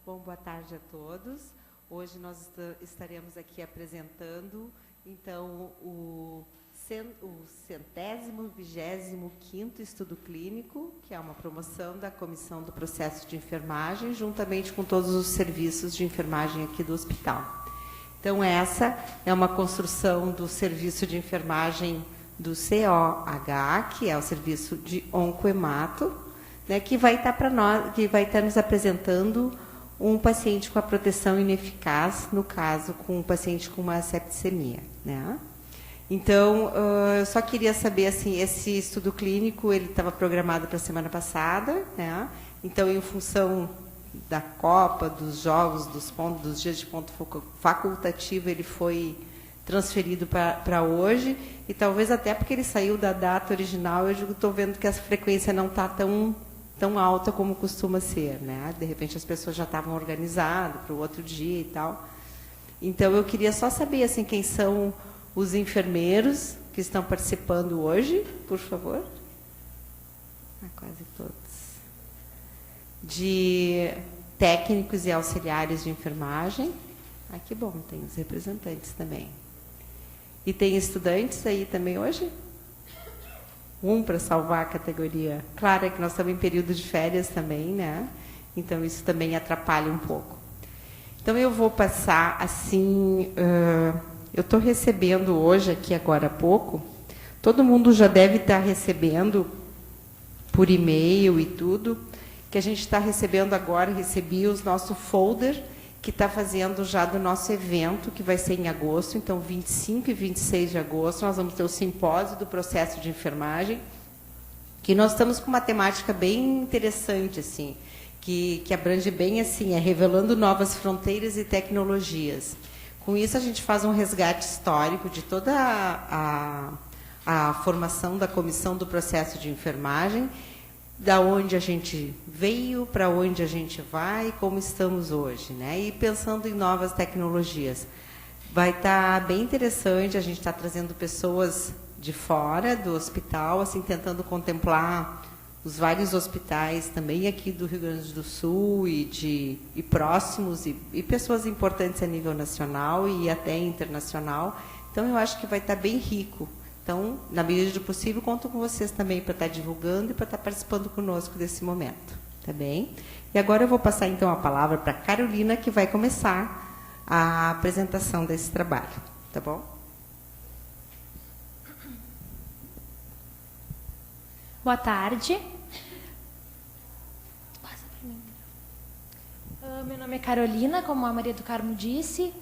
Bom, boa tarde a todos. Hoje nós estaremos aqui apresentando, então, o 125º Estudo Clínico, que é uma promoção da Comissão do Processo de Enfermagem, juntamente com todos os serviços de enfermagem aqui do hospital. Então, essa é uma construção do serviço de enfermagem do COH, que é o serviço de oncohemato, né, que vai estar nos apresentando um paciente com a proteção ineficaz, no caso, com um paciente com uma septicemia, né? Então, eu só queria saber, assim, esse estudo clínico, ele estava programado para a semana passada, né? Então, em função da Copa, dos jogos, dos dias de ponto facultativo, ele foi transferido para hoje, e talvez até porque ele saiu da data original, eu estou vendo que essa frequência não está tão alta como costuma ser, né? De repente as pessoas já estavam organizadas para o outro dia e tal. Então eu queria só saber, assim, quem são os enfermeiros que estão participando hoje, por favor. Quase todos. De técnicos e auxiliares de enfermagem. Que bom, tem os representantes também. E tem estudantes aí também hoje? Para salvar a categoria. Claro, é que nós estamos em período de férias também, né? Então, isso também atrapalha um pouco. Então, eu vou passar, assim... eu estou recebendo hoje, aqui agora há pouco, todo mundo já deve estar recebendo, por e-mail e tudo, que a gente está recebendo agora, recebi os nosso folder, que está fazendo já do nosso evento, que vai ser em agosto. Então, 25 e 26 de agosto, nós vamos ter o simpósio do processo de enfermagem, que nós estamos com uma temática bem interessante, assim, que abrange bem, assim, revelando novas fronteiras e tecnologias. Com isso, a gente faz um resgate histórico de toda a formação da comissão do processo de enfermagem, da onde a gente veio, para onde a gente vai, como estamos hoje, né? E pensando em novas tecnologias. Vai estar bem interessante, a gente está trazendo pessoas de fora do hospital, assim, tentando contemplar os vários hospitais também aqui do Rio Grande do Sul e próximos, e pessoas importantes a nível nacional e até internacional. Então, eu acho que vai estar bem rico. Então, na medida do possível, conto com vocês também para estar divulgando e para estar participando conosco desse momento. Tá bem? E agora eu vou passar, então, a palavra para a Carolina, que vai começar a apresentação desse trabalho. Tá bom? Boa tarde. Meu nome é Carolina, como a Maria do Carmo disse.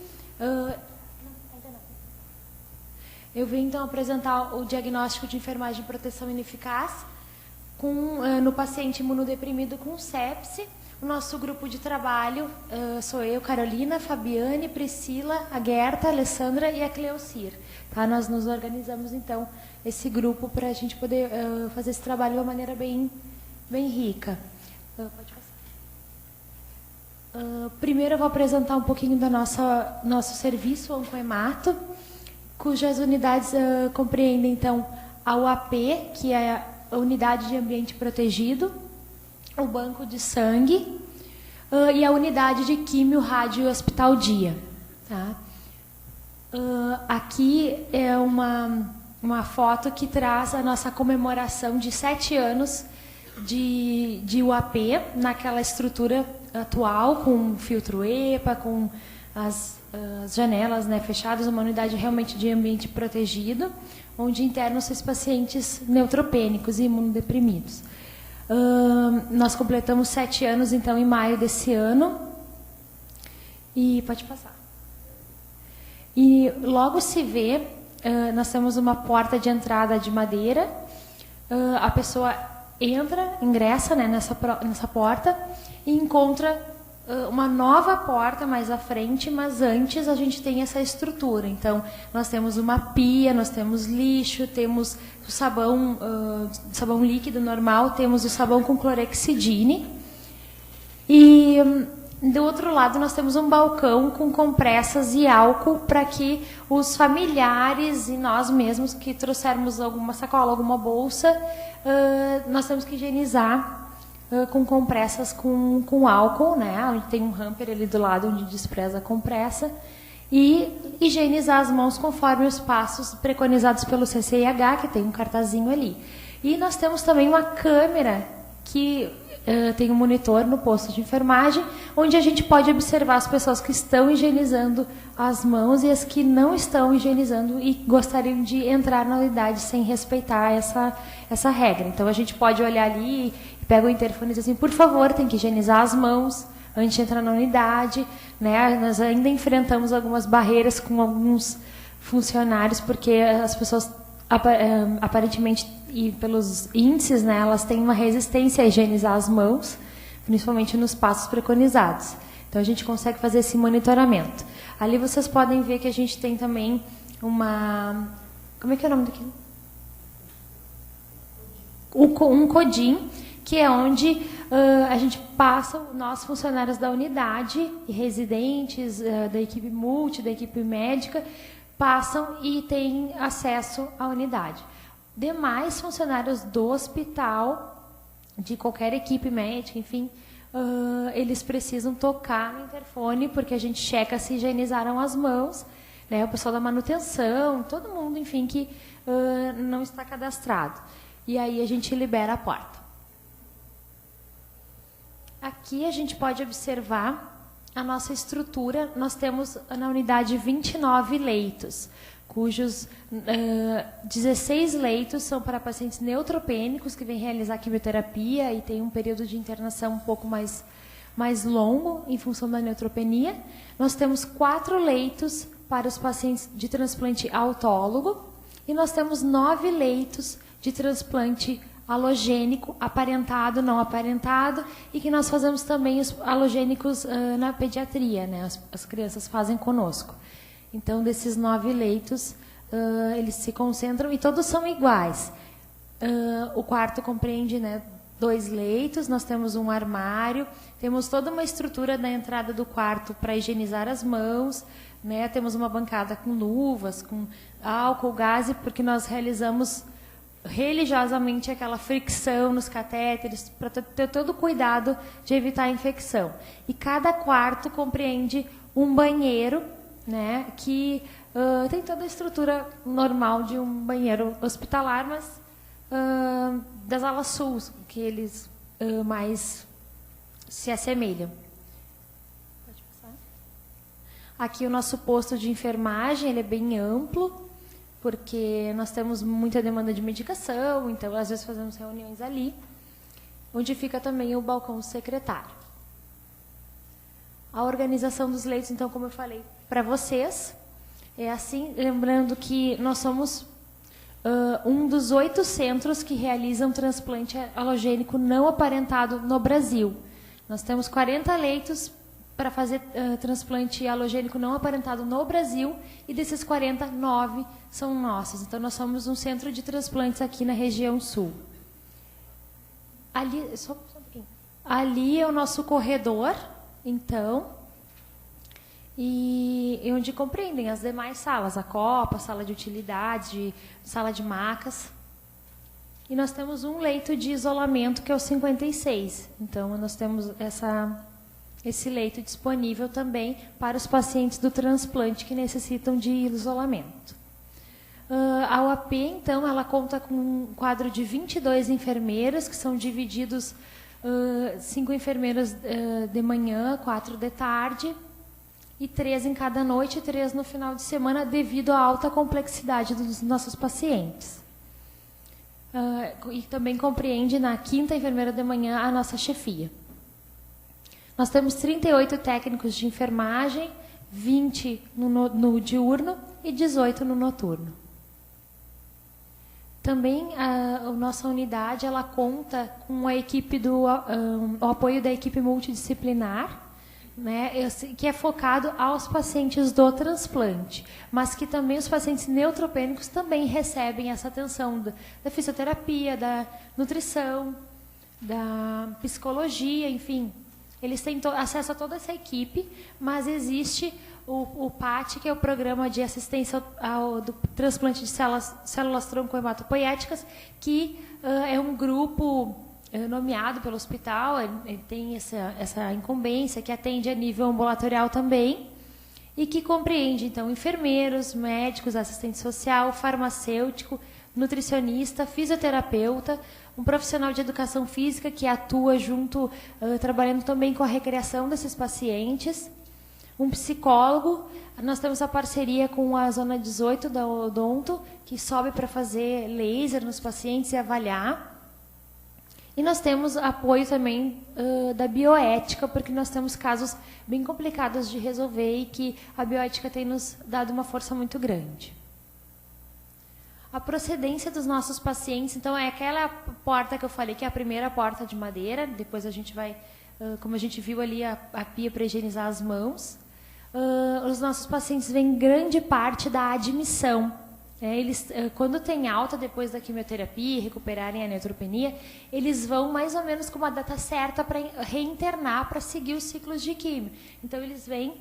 Eu vim, então, apresentar o diagnóstico de enfermagem e proteção ineficaz no paciente imunodeprimido com sepse. O nosso grupo de trabalho sou eu, Carolina, Fabiane, Priscila, a Gerta, a Alessandra e a Cleocir. Tá? Nós nos organizamos, então, esse grupo para a gente poder fazer esse trabalho de uma maneira bem rica. Pode passar. Primeiro eu vou apresentar um pouquinho do nosso serviço, o oncohemato, cujas unidades compreendem, então, a UAP, que é a Unidade de Ambiente Protegido, o Banco de Sangue e a Unidade de Químio, Rádio e Hospital Dia. Tá? Aqui é uma foto que traz a nossa comemoração de 7 anos de UAP, naquela estrutura atual, com filtro EPA, com as janelas, né, fechadas, uma unidade realmente de ambiente protegido, onde internam esses pacientes neutropênicos e imunodeprimidos. Nós completamos 7 anos, então, em maio desse ano. E pode passar. E logo se vê, nós temos uma porta de entrada de madeira. A pessoa ingressa, né, nessa porta e encontra uma nova porta mais à frente, mas antes a gente tem essa estrutura. Então, nós temos uma pia, nós temos lixo, temos o sabão líquido normal, temos o sabão com clorexidine. E do outro lado nós temos um balcão com compressas e álcool para que os familiares e nós mesmos que trouxermos alguma sacola, alguma bolsa, nós temos que higienizar com compressas com álcool, né? Onde tem um hamper ali do lado onde despreza a compressa. E higienizar as mãos conforme os passos preconizados pelo CCIH, que tem um cartazinho ali. E nós temos também uma câmera que tem um monitor no posto de enfermagem, onde a gente pode observar as pessoas que estão higienizando as mãos e as que não estão higienizando e gostariam de entrar na unidade sem respeitar essa regra. Então, a gente pode olhar ali, pega o interfone e diz assim, por favor, tem que higienizar as mãos antes de entrar na unidade. Né? Nós ainda enfrentamos algumas barreiras com alguns funcionários, porque as pessoas, aparentemente, e pelos índices, né, elas têm uma resistência a higienizar as mãos, principalmente nos passos preconizados. Então, a gente consegue fazer esse monitoramento. Ali vocês podem ver que a gente tem também uma... Como é que é o nome daquilo? Um CODIM, que é onde a gente passa, nós funcionários da unidade e residentes da equipe multi, da equipe médica, passam e têm acesso à unidade. Demais funcionários do hospital, de qualquer equipe médica, enfim, eles precisam tocar no interfone, porque a gente checa se higienizaram as mãos, né, o pessoal da manutenção, todo mundo, enfim, que não está cadastrado. E aí a gente libera a porta. Aqui a gente pode observar a nossa estrutura. Nós temos na unidade 29 leitos, cujos 16 leitos são para pacientes neutropênicos que vêm realizar quimioterapia e tem um período de internação um pouco mais longo em função da neutropenia. Nós temos 4 leitos para os pacientes de transplante autólogo e nós temos 9 leitos de transplante halogênico, aparentado, não aparentado, e que nós fazemos também os halogênicos na pediatria, né? As crianças fazem conosco. Então, desses 9 leitos, eles se concentram e todos são iguais. O quarto compreende, né, 2 leitos, nós temos um armário, temos toda uma estrutura da entrada do quarto para higienizar as mãos, né? Temos uma bancada com luvas, com álcool, gás, porque nós realizamos religiosamente aquela fricção nos catéteres, para ter todo o cuidado de evitar a infecção. E cada quarto compreende um banheiro, né, que tem toda a estrutura normal de um banheiro hospitalar, mas das alas sul, que eles mais se assemelham. Pode passar. Aqui o nosso posto de enfermagem, ele é bem amplo, porque nós temos muita demanda de medicação, então às vezes fazemos reuniões ali, onde fica também o balcão do secretário. A organização dos leitos, então, como eu falei para vocês, é assim, lembrando que nós somos um dos 8 centros que realizam transplante halogênico não aparentado no Brasil. Nós temos 40 leitos para fazer transplante halogênico não aparentado no Brasil, e desses 40, 9 são nossos. Então, nós somos um centro de transplantes aqui na região sul. Ali, só um pouquinho. Ali é o nosso corredor, então, e onde compreendem as demais salas, a copa, sala de utilidades, sala de macas. E nós temos um leito de isolamento, que é o 56. Então, nós temos esse leito disponível também para os pacientes do transplante que necessitam de isolamento. A UAP, então, ela conta com um quadro de 22 enfermeiras, que são divididos 5 enfermeiras de manhã, 4 de tarde, e 3 em cada noite e 3 no final de semana, devido à alta complexidade dos nossos pacientes. E também compreende na 5ª enfermeira de manhã a nossa chefia. Nós temos 38 técnicos de enfermagem, 20 no diurno e 18 no noturno. Também a nossa unidade ela conta com a equipe o apoio da equipe multidisciplinar, né, que é focado aos pacientes do transplante, mas que também os pacientes neutropênicos também recebem essa atenção da fisioterapia, da nutrição, da psicologia, enfim. Eles têm acesso a toda essa equipe, mas existe o PAT, que é o Programa de Assistência do Transplante de Células tronco-hematopoéticas, que é um grupo nomeado pelo hospital, ele tem essa incumbência, que atende a nível ambulatorial também, e que compreende, então, enfermeiros, médicos, assistente social, farmacêutico, nutricionista, fisioterapeuta, um profissional de educação física que atua junto, trabalhando também com a recreação desses pacientes, um psicólogo. Nós temos a parceria com a Zona 18 da Odonto, que sobe para fazer laser nos pacientes e avaliar. E nós temos apoio também da bioética, porque nós temos casos bem complicados de resolver e que a bioética tem nos dado uma força muito grande. A procedência dos nossos pacientes, então, é aquela porta que eu falei, que é a primeira porta de madeira. Depois a gente vai, como a gente viu ali, a pia para higienizar as mãos. Os nossos pacientes vêm grande parte da admissão. Eles, quando tem alta depois da quimioterapia, recuperarem a neutropenia, eles vão mais ou menos com uma data certa para reinternar, para seguir os ciclos de quimio. Então, eles vêm,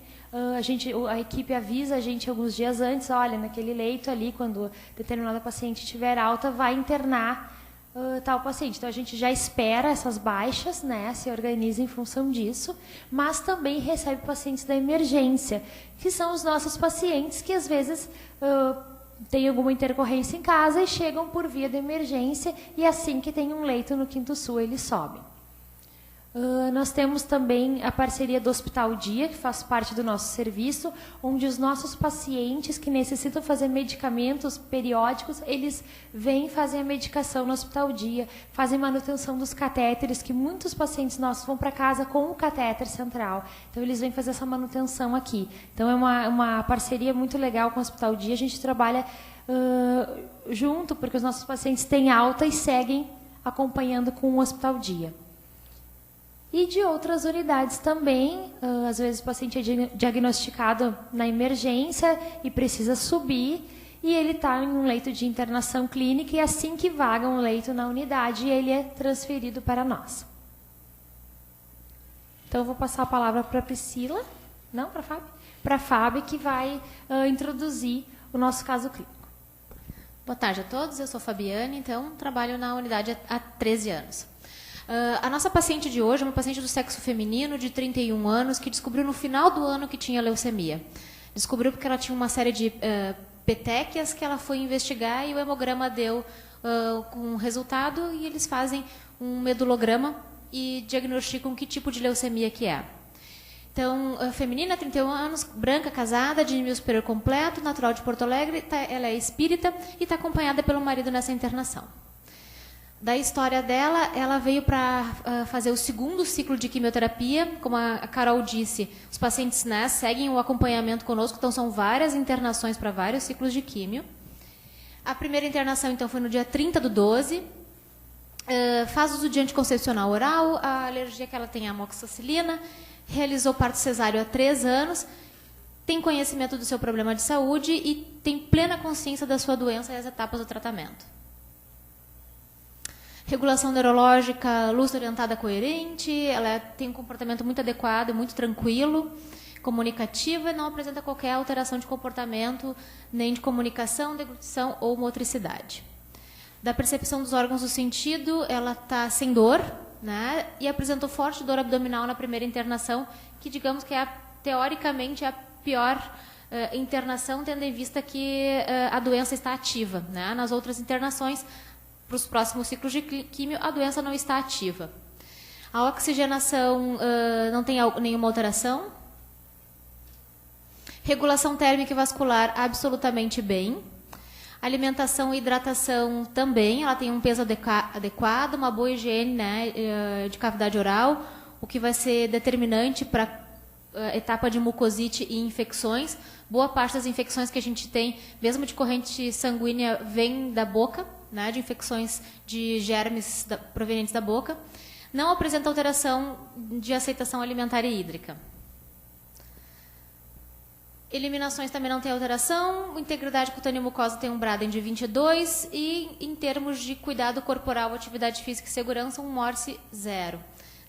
a equipe avisa a gente alguns dias antes, olha, naquele leito ali, quando determinada paciente tiver alta, vai internar tal paciente. Então, a gente já espera essas baixas, né, se organiza em função disso, mas também recebe pacientes da emergência, que são os nossos pacientes que, às vezes, tem alguma intercorrência em casa e chegam por via de emergência, e assim que tem um leito no Quinto Sul, eles sobem. Nós temos também a parceria do Hospital Dia, que faz parte do nosso serviço, onde os nossos pacientes que necessitam fazer medicamentos periódicos, eles vêm fazer a medicação no Hospital Dia, fazem manutenção dos catéteres, que muitos pacientes nossos vão para casa com o catéter central. Então, eles vêm fazer essa manutenção aqui. Então, é uma parceria muito legal com o Hospital Dia. A gente trabalha junto, porque os nossos pacientes têm alta e seguem acompanhando com o Hospital Dia. E de outras unidades também, às vezes o paciente é diagnosticado na emergência e precisa subir, e ele está em um leito de internação clínica, e assim que vaga um leito na unidade, ele é transferido para nós. Então, eu vou passar a palavra para a Priscila, não, para a Fábio? Para a Fábio, que vai introduzir o nosso caso clínico. Boa tarde a todos, eu sou Fabiane, então trabalho na unidade há 13 anos. A nossa paciente de hoje é uma paciente do sexo feminino de 31 anos que descobriu no final do ano que tinha leucemia. Descobriu porque ela tinha uma série de petequias que ela foi investigar e o hemograma deu com resultado, e eles fazem um medulograma e diagnosticam que tipo de leucemia que é. Então, feminina, 31 anos, branca, casada, de nível superior completo, natural de Porto Alegre, ela é espírita e está acompanhada pelo marido nessa internação. Da história dela, ela veio para fazer o segundo ciclo de quimioterapia. Como a Carol disse, os pacientes, né, seguem o acompanhamento conosco, então são várias internações para vários ciclos de químio. A primeira internação, então, foi no dia 30/12. Faz uso de anticoncepcional oral, a alergia que ela tem é a amoxicilina, realizou parto cesáreo há 3 anos, tem conhecimento do seu problema de saúde e tem plena consciência da sua doença e as etapas do tratamento. Regulação neurológica, luz orientada coerente, ela tem um comportamento muito adequado, muito tranquilo, comunicativa, e não apresenta qualquer alteração de comportamento, nem de comunicação, deglutição ou motricidade. Da percepção dos órgãos do sentido, ela está sem dor, né, e apresentou forte dor abdominal na primeira internação, que digamos que é, teoricamente, a pior internação, tendo em vista que a doença está ativa, né. Nas outras internações, para os próximos ciclos de químio, a doença não está ativa. A oxigenação não tem nenhuma alteração. Regulação térmica e vascular absolutamente bem. Alimentação e hidratação também. Ela tem um peso adequado, uma boa higiene, né, de cavidade oral, o que vai ser determinante para a etapa de mucosite e infecções. Boa parte das infecções que a gente tem, mesmo de corrente sanguínea, vem da boca, né, de infecções de germes provenientes da boca. Não apresenta alteração de aceitação alimentar e hídrica. Eliminações também não tem alteração. Integridade cutânea e mucosa tem um Braden de 22. E, em termos de cuidado corporal, atividade física e segurança, um Morse 0.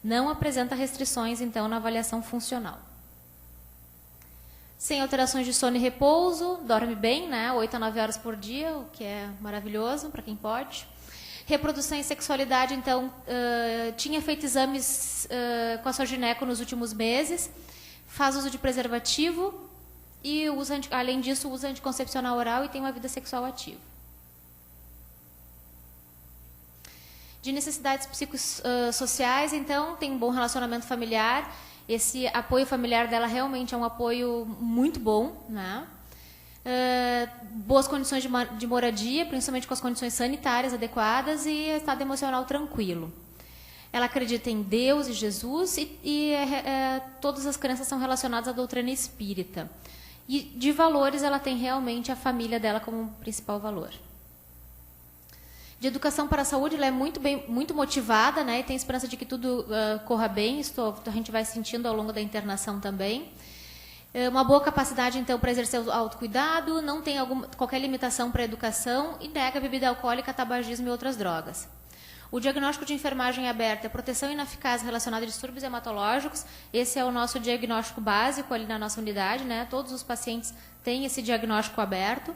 Não apresenta restrições, então, na avaliação funcional. Sem alterações de sono e repouso, dorme bem, né? 8 a 9 horas por dia, o que é maravilhoso para quem pode. Reprodução e sexualidade, então, tinha feito exames com a sua gineco nos últimos meses, faz uso de preservativo e, além disso, usa anticoncepcional oral e tem uma vida sexual ativa. De necessidades psicossociais, então, tem um bom relacionamento familiar. Esse apoio familiar dela realmente é um apoio muito bom, né? Boas condições de moradia, principalmente com as condições sanitárias adequadas e estado emocional tranquilo. Ela acredita em Deus e Jesus e todas as crenças são relacionadas à doutrina espírita. E de valores, ela tem realmente a família dela como um principal valor. De educação para a saúde, ela é muito motivada, né, e tem esperança de que tudo corra bem. Isso a gente vai sentindo ao longo da internação também. Uma boa capacidade, então, para exercer o autocuidado, não tem qualquer limitação para a educação e nega bebida alcoólica, tabagismo e outras drogas. O diagnóstico de enfermagem aberta é proteção ineficaz relacionada a distúrbios hematológicos. Esse é o nosso diagnóstico básico ali na nossa unidade, né? Todos os pacientes têm esse diagnóstico aberto.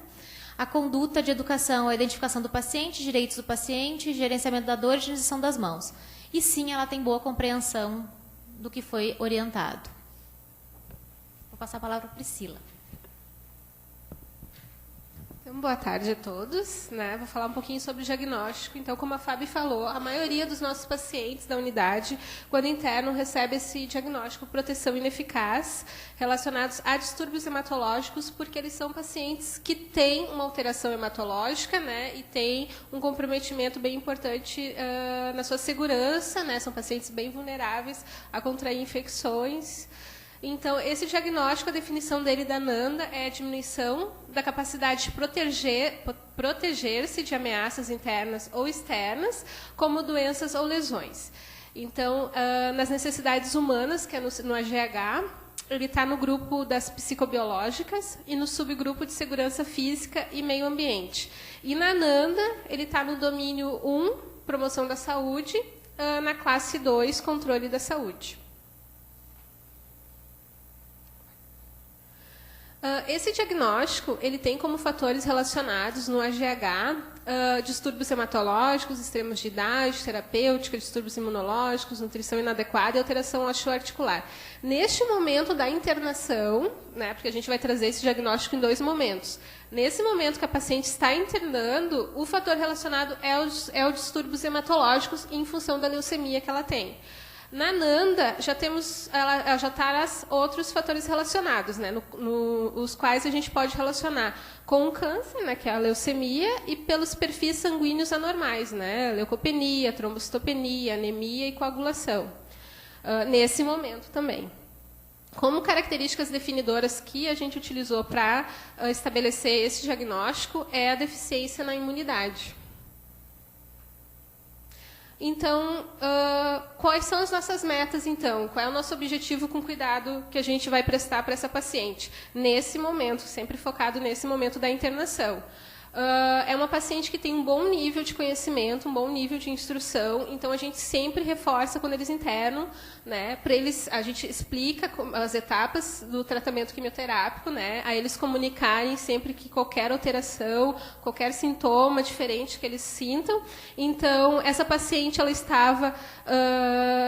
A conduta de educação, a identificação do paciente, direitos do paciente, gerenciamento da dor e higienização das mãos. E sim, ela tem boa compreensão do que foi orientado. Vou passar a palavra para a Priscila. Então, boa tarde a todos, né? Vou falar um pouquinho sobre o diagnóstico. Então, como a Fábio falou, a maioria dos nossos pacientes da unidade, quando internam, recebe esse diagnóstico proteção ineficaz relacionados a distúrbios hematológicos, porque eles são pacientes que têm uma alteração hematológica, né? E têm um comprometimento bem importante na sua segurança, né? São pacientes bem vulneráveis a contrair infecções. Então, esse diagnóstico, a definição dele da NANDA é a diminuição da capacidade de proteger-se de ameaças internas ou externas, como doenças ou lesões. Então, nas necessidades humanas, que é no AGH, ele está no grupo das psicobiológicas e no subgrupo de segurança física e meio ambiente. E na NANDA, ele está no domínio 1, promoção da saúde, na classe 2, controle da saúde. Esse diagnóstico ele tem como fatores relacionados no AGH distúrbios hematológicos, extremos de idade, terapêutica, distúrbios imunológicos, nutrição inadequada e alteração osteoarticular. Neste momento da internação, né, porque a gente vai trazer esse diagnóstico em 2 momentos. Nesse momento que a paciente está internando, o fator relacionado é os distúrbios hematológicos em função da leucemia que ela tem. Na NANDA, ela já está outros fatores relacionados, né, os quais a gente pode relacionar com o câncer, né, que é a leucemia, e pelos perfis sanguíneos anormais, né, leucopenia, trombocitopenia, anemia e coagulação, nesse momento também. Como características definidoras que a gente utilizou para estabelecer esse diagnóstico é a deficiência na imunidade. Então, quais são as nossas metas, então? Qual é o nosso objetivo com o cuidado que a gente vai prestar para essa paciente? Nesse momento, sempre focado nesse momento da internação. É uma paciente que tem um bom nível de conhecimento, um bom nível de instrução, então a gente sempre reforça quando eles internam, né, para eles, a gente explica as etapas do tratamento quimioterápico, né, a eles comunicarem sempre que qualquer alteração, qualquer sintoma diferente que eles sintam. Então, essa paciente ela estava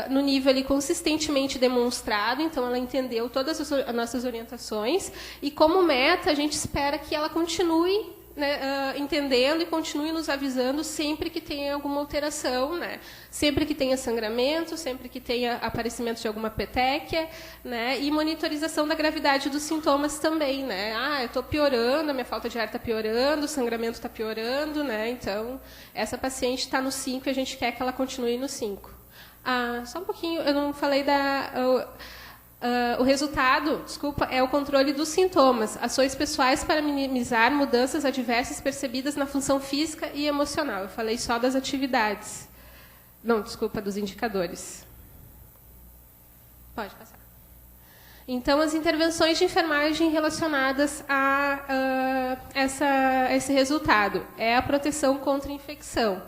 no nível ali consistentemente demonstrado, então ela entendeu todas as nossas orientações, e como meta a gente espera que ela continue, né, entendendo e continue nos avisando sempre que tenha alguma alteração, né, sempre que tenha sangramento, sempre que tenha aparecimento de alguma petequia, né, e monitorização da gravidade dos sintomas também, né. Eu estou piorando, a minha falta de ar está piorando, o sangramento está piorando, né, então essa paciente está no 5 e a gente quer que ela continue no 5. Só um pouquinho, eu não falei o resultado, é o controle dos sintomas, ações pessoais para minimizar mudanças adversas percebidas na função física e emocional. Eu falei só das atividades. Não, dos indicadores. Pode passar. Então, as intervenções de enfermagem relacionadas a esse resultado é a proteção contra a infecção,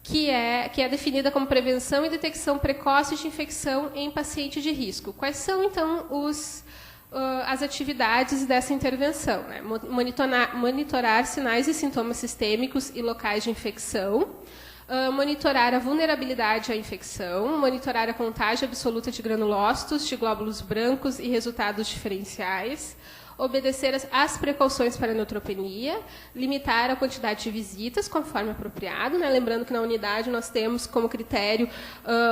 que é definida como prevenção e detecção precoce de infecção em paciente de risco. Quais são, então, as atividades dessa intervenção? Né? Monitorar sinais e sintomas sistêmicos e locais de infecção, Monitorar a vulnerabilidade à infecção, monitorar a contagem absoluta de granulócitos, de glóbulos brancos e resultados diferenciais, obedecer às precauções para a neutropenia, limitar a quantidade de visitas conforme apropriado, né? Lembrando que na unidade nós temos como critério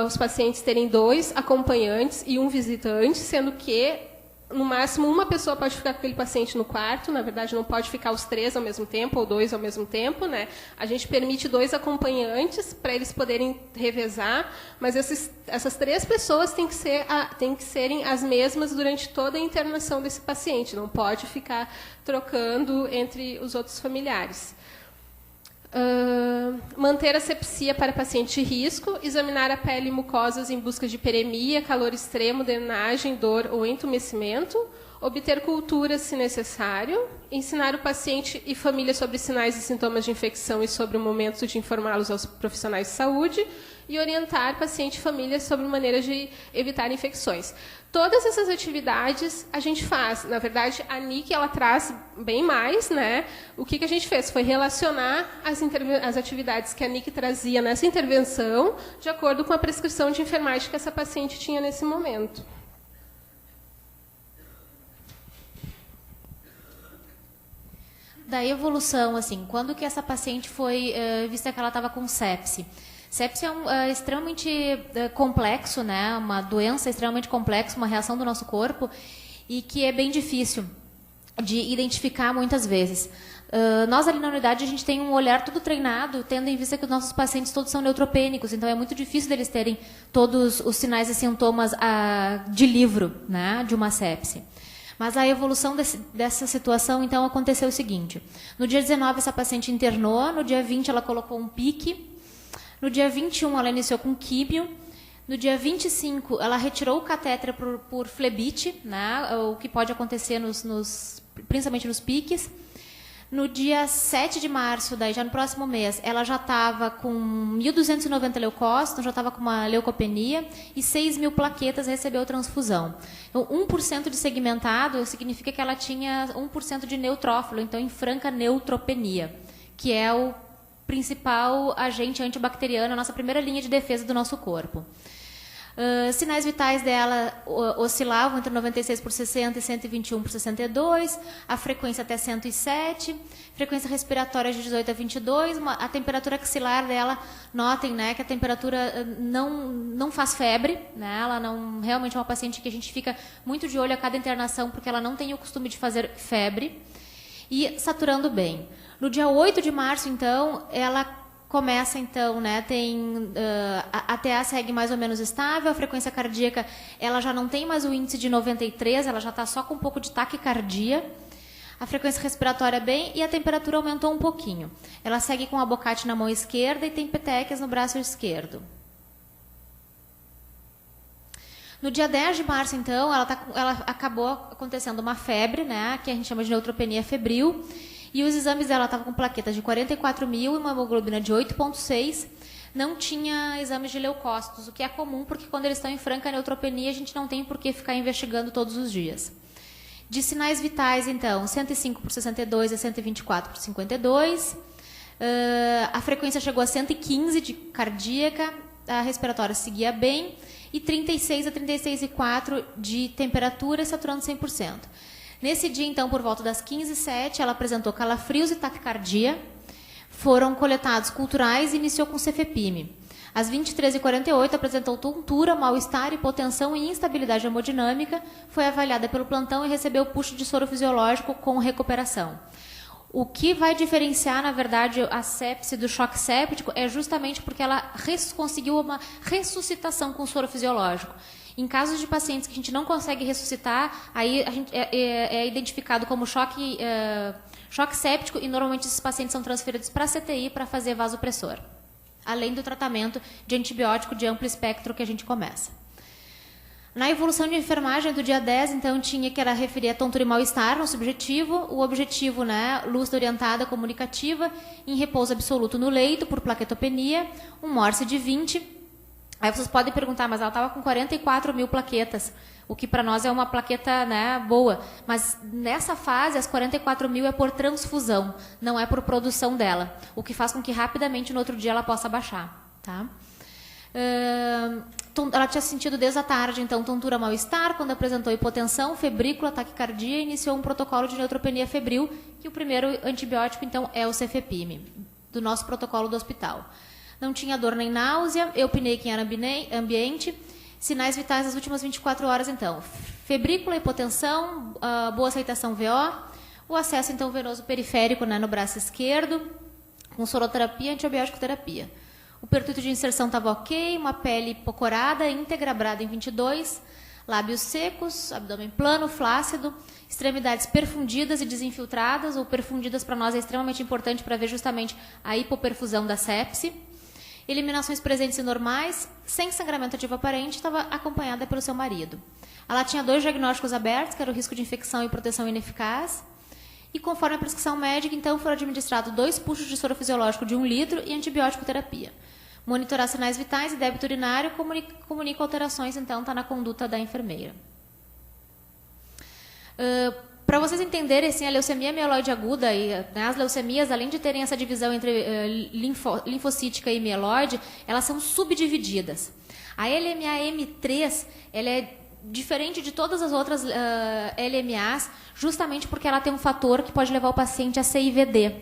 os pacientes terem 2 acompanhantes e 1 visitante, sendo que no máximo uma pessoa pode ficar com aquele paciente no quarto, na verdade não pode ficar os 3 ao mesmo tempo ou 2 ao mesmo tempo, né? A gente permite 2 acompanhantes para eles poderem revezar, mas essas 3 pessoas têm que serem as mesmas durante toda a internação desse paciente, não pode ficar trocando entre os outros familiares. Manter a sepsia para paciente de risco, examinar a pele e mucosas em busca de hiperemia, calor extremo, drenagem, dor ou entumecimento, obter culturas se necessário, ensinar o paciente e família sobre sinais e sintomas de infecção e sobre o momento de informá-los aos profissionais de saúde e orientar paciente e família sobre maneiras de evitar infecções. Todas essas atividades a gente faz. Na verdade, a NIC ela traz bem mais, né? O que a gente fez foi relacionar as atividades que a NIC trazia nessa intervenção de acordo com a prescrição de enfermagem que essa paciente tinha nesse momento. Da evolução, assim, quando que essa paciente foi vista que ela estava com sepse? Sepse é extremamente complexo, né? Uma doença extremamente complexa, uma reação do nosso corpo e que é bem difícil de identificar muitas vezes. Nós ali na unidade a gente tem um olhar todo treinado, tendo em vista que os nossos pacientes todos são neutropênicos, então é muito difícil deles terem todos os sinais e sintomas de livro, né? De uma sepse. Mas a evolução dessa situação, então, aconteceu o seguinte. No dia 19, essa paciente internou, no dia 20 ela colocou um pique, no dia 21 ela iniciou com químio, no dia 25 ela retirou o catéter por flebite, né, o que pode acontecer principalmente nos piques. No dia 7 de março, daí já no próximo mês, ela já estava com 1.290 leucócitos, já estava com uma leucopenia e 6.000 plaquetas, recebeu transfusão. Então, 1% de segmentado significa que ela tinha 1% de neutrófilo, então em franca neutropenia, que é o principal agente antibacteriano, a nossa primeira linha de defesa do nosso corpo. Sinais vitais dela oscilavam entre 96 por 60 e 121 por 62, a frequência até 107, frequência respiratória de 18 a 22, a temperatura axilar dela, notem, né, que a temperatura não faz febre, né, ela não, realmente é uma paciente que a gente fica muito de olho a cada internação, porque ela não tem o costume de fazer febre, e saturando bem. No dia 8 de março, então, ela começa, então, né, tem a TA segue mais ou menos estável, a frequência cardíaca ela já não tem mais o índice de 93, ela já está só com um pouco de taquicardia, a frequência respiratória bem e a temperatura aumentou um pouquinho. Ela segue com a abocate na mão esquerda e tem petequias no braço esquerdo. No dia 10 de março, então, ela acabou acontecendo uma febre, né, que a gente chama de neutropenia febril, e os exames dela estavam com plaquetas de 44.000 e uma hemoglobina de 8,6. Não tinha exames de leucócitos, o que é comum, porque quando eles estão em franca neutropenia, a gente não tem por que ficar investigando todos os dias. De sinais vitais, então, 105 por 62 a 124 por 52. A frequência chegou a 115 de cardíaca, a respiratória seguia bem, e 36 a 36,4 de temperatura, saturando 100%. Nesse dia, então, por volta das 15h07, ela apresentou calafrios e taquicardia. Foram coletados culturais e iniciou com cefepime. Às 23h48, apresentou tontura, mal-estar, hipotensão e instabilidade hemodinâmica. Foi avaliada pelo plantão e recebeu puxo de soro fisiológico com recuperação. O que vai diferenciar, na verdade, a sepse do choque séptico é justamente porque ela conseguiu uma ressuscitação com soro fisiológico. Em casos de pacientes que a gente não consegue ressuscitar, aí a gente é identificado como choque séptico e normalmente esses pacientes são transferidos para a CTI para fazer vasopressor, além do tratamento de antibiótico de amplo espectro que a gente começa. Na evolução de enfermagem do dia 10, então, tinha que era referir a tontura e mal-estar no subjetivo, o objetivo, né, lúcida orientada, comunicativa, em repouso absoluto no leito por plaquetopenia, um Morse de 20, Aí vocês podem perguntar, mas ela estava com 44 mil plaquetas, o que para nós é uma plaqueta, né, boa. Mas nessa fase, as 44 mil é por transfusão, não é por produção dela. O que faz com que rapidamente no outro dia ela possa baixar. Tá? Ela tinha sentido desde a tarde, então, tontura, mal-estar. Quando apresentou hipotensão, febrícula, taquicardia, iniciou um protocolo de neutropenia febril, que o primeiro antibiótico, então, é o cefepime, do nosso protocolo do hospital. Não tinha dor nem náusea, eupneica em ambiente, sinais vitais das últimas 24 horas, então. Febrícula, hipotensão, boa aceitação VO, o acesso, então, venoso periférico, né, no braço esquerdo, com soroterapia e antibiótico terapia. O pertuito de inserção estava ok, uma pele hipocorada, íntegra, brada em 22, lábios secos, abdômen plano, flácido, extremidades perfundidas e desinfiltradas, ou perfundidas para nós é extremamente importante para ver justamente a hipoperfusão da sepse. Eliminações presentes e normais, sem sangramento ativo aparente, estava acompanhada pelo seu marido. Ela tinha 2 diagnósticos abertos, que era o risco de infecção e proteção ineficaz. E conforme a prescrição médica, então, foram administrados 2 puxos de soro fisiológico de 1 litro e antibiótico terapia. Monitorar sinais vitais e débito urinário, comunica alterações, então, está na conduta da enfermeira. Para vocês entenderem, assim, a leucemia mieloide aguda e, né, as leucemias, além de terem essa divisão entre linfocítica e mieloide, elas são subdivididas. A LMA-M3, ela é diferente de todas as outras LMAs, justamente porque ela tem um fator que pode levar o paciente a CIVD.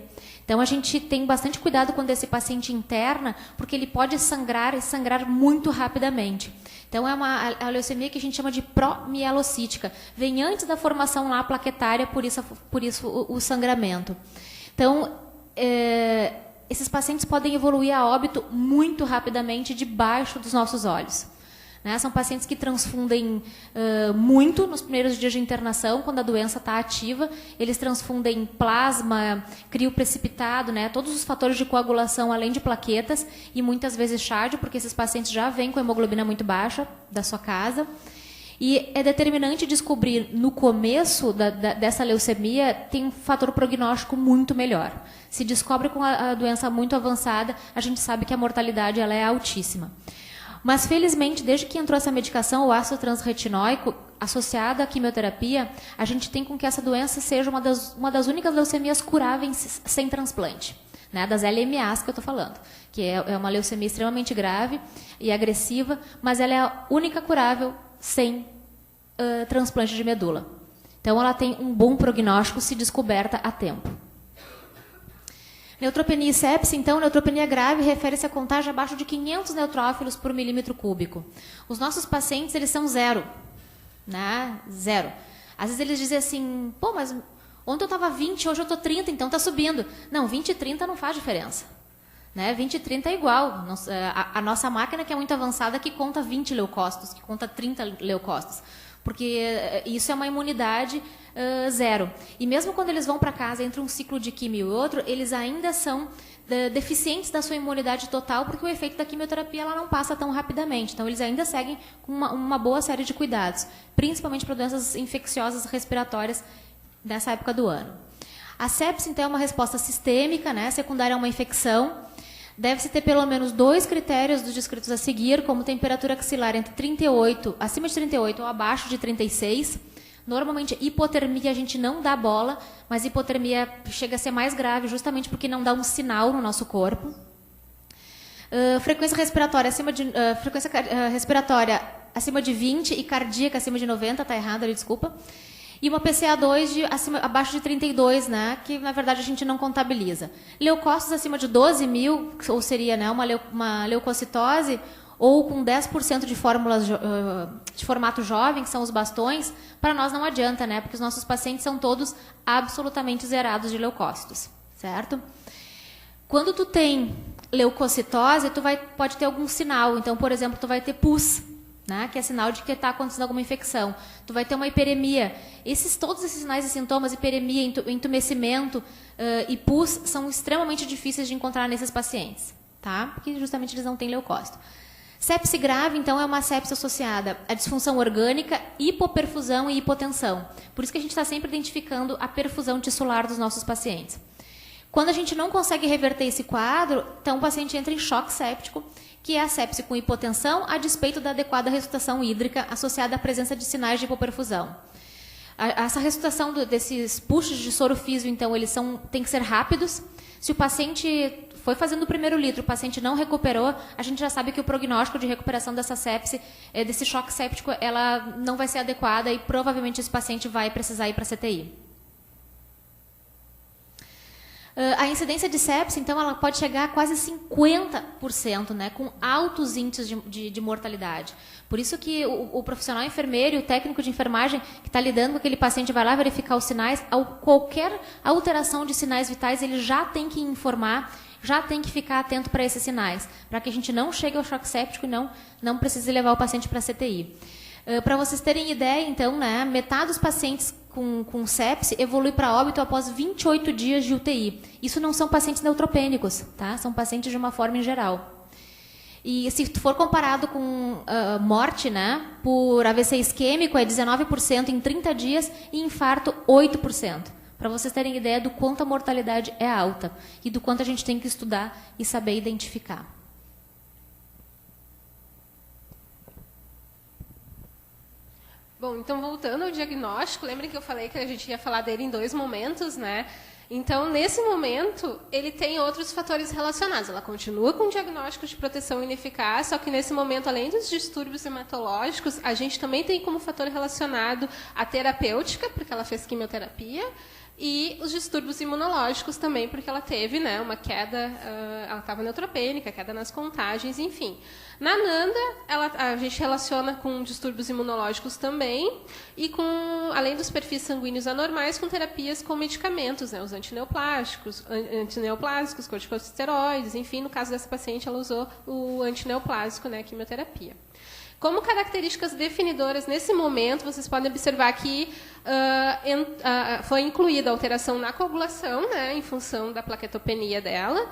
Então, a gente tem bastante cuidado quando esse paciente interna, porque ele pode sangrar e sangrar muito rapidamente. Então, é a leucemia que a gente chama de promielocítica. Vem antes da formação lá plaquetária, por isso o sangramento. Então, esses pacientes podem evoluir a óbito muito rapidamente debaixo dos nossos olhos. Né? São pacientes que transfundem muito nos primeiros dias de internação, quando a doença está ativa. Eles transfundem plasma, crio precipitado, né? Todos os fatores de coagulação, além de plaquetas, e muitas vezes chádio, porque esses pacientes já vêm com hemoglobina muito baixa da sua casa. E é determinante descobrir, no começo dessa leucemia, tem um fator prognóstico muito melhor. Se descobre com a doença muito avançada, a gente sabe que a mortalidade ela é altíssima. Mas, felizmente, desde que entrou essa medicação, o ácido transretinóico, associado à quimioterapia, a gente tem com que essa doença seja uma das únicas leucemias curáveis sem transplante, né? Das LMAs que eu estou falando, que é uma leucemia extremamente grave e agressiva, mas ela é a única curável sem transplante de medula. Então, ela tem um bom prognóstico se descoberta a tempo. Neutropenia e sepse, então, neutropenia grave refere-se a contagem abaixo de 500 neutrófilos por milímetro cúbico. Os nossos pacientes, eles são 0, né? 0. Às vezes eles dizem assim, pô, mas ontem eu estava 20, hoje eu estou 30, então está subindo. Não, 20 e 30 não faz diferença. Né? 20 e 30 é igual. A nossa máquina, que é muito avançada, que conta 20 leucócitos, que conta 30 leucócitos. Porque isso é uma imunidade 0. E mesmo quando eles vão para casa, entre um ciclo de quimio e outro, eles ainda são deficientes da sua imunidade total, porque o efeito da quimioterapia ela não passa tão rapidamente. Então, eles ainda seguem com uma boa série de cuidados, principalmente para doenças infecciosas respiratórias nessa época do ano. A sepse, então, é uma resposta sistêmica, né, secundária a uma infecção. Deve-se ter pelo menos 2 critérios dos descritos a seguir, como temperatura axilar entre 38, acima de 38 ou abaixo de 36. Normalmente, hipotermia a gente não dá bola, mas hipotermia chega a ser mais grave justamente porque não dá um sinal no nosso corpo. Frequência respiratória acima de 20 e cardíaca acima de 90, está errado ali, desculpa. E uma PCA2 abaixo de 32, né, que, na verdade, a gente não contabiliza. Leucócitos acima de 12 mil, ou seria, né, uma leucocitose, ou com 10% de fórmulas de formato jovem, que são os bastões, para nós não adianta, né, porque os nossos pacientes são todos absolutamente zerados de leucócitos, certo? Quando tu tem leucocitose, pode ter algum sinal. Então, por exemplo, tu vai ter pus, né, que é sinal de que está acontecendo alguma infecção. Tu vai ter uma hiperemia. Todos esses sinais e sintomas, hiperemia, entumecimento e pus, são extremamente difíceis de encontrar nesses pacientes, tá? Porque justamente eles não têm leucócito. Sepse grave, então, é uma sepse associada à disfunção orgânica, hipoperfusão e hipotensão. Por isso que a gente está sempre identificando a perfusão tissular dos nossos pacientes. Quando a gente não consegue reverter esse quadro, então o paciente entra em choque séptico, que é a sepse com hipotensão, a despeito da adequada ressuscitação hídrica associada à presença de sinais de hipoperfusão. Essa ressuscitação desses puxos de soro físio, então, eles têm que ser rápidos. Se o paciente foi fazendo o primeiro litro, o paciente não recuperou, a gente já sabe que o prognóstico de recuperação dessa sepse, desse choque séptico, ela não vai ser adequada e provavelmente esse paciente vai precisar ir para a CTI. A incidência de sepse, então, ela pode chegar a quase 50%, né, com altos índices de mortalidade. Por isso que o profissional enfermeiro e o técnico de enfermagem que está lidando com aquele paciente vai lá verificar os sinais, qualquer alteração de sinais vitais, ele já tem que informar, já tem que ficar atento para esses sinais, para que a gente não chegue ao choque séptico e não precise levar o paciente para a CTI. Para vocês terem ideia, então, né, metade dos pacientes com sepse evolui para óbito após 28 dias de UTI. Isso não são pacientes neutropênicos, tá? São pacientes de uma forma em geral. E se for comparado com morte, né, por AVC isquêmico, é 19% em 30 dias e infarto 8%. Para vocês terem ideia do quanto a mortalidade é alta e do quanto a gente tem que estudar e saber identificar. Bom, então voltando ao diagnóstico, lembrem que eu falei que a gente ia falar dele em 2 momentos, né? Então, nesse momento, ele tem outros fatores relacionados. Ela continua com o diagnóstico de proteção ineficaz, só que nesse momento, além dos distúrbios hematológicos, a gente também tem como fator relacionado a terapêutica, porque ela fez quimioterapia, e os distúrbios imunológicos também, porque ela teve, né, uma queda, ela estava neutropênica, queda nas contagens, enfim. Na NANDA, a gente relaciona com distúrbios imunológicos também, e além dos perfis sanguíneos anormais, com terapias com medicamentos, né, os antineoplásicos, corticosteroides, enfim, no caso dessa paciente, ela usou o antineoplásico, né, quimioterapia. Como características definidoras, nesse momento, vocês podem observar que foi incluída a alteração na coagulação, né, em função da plaquetopenia dela,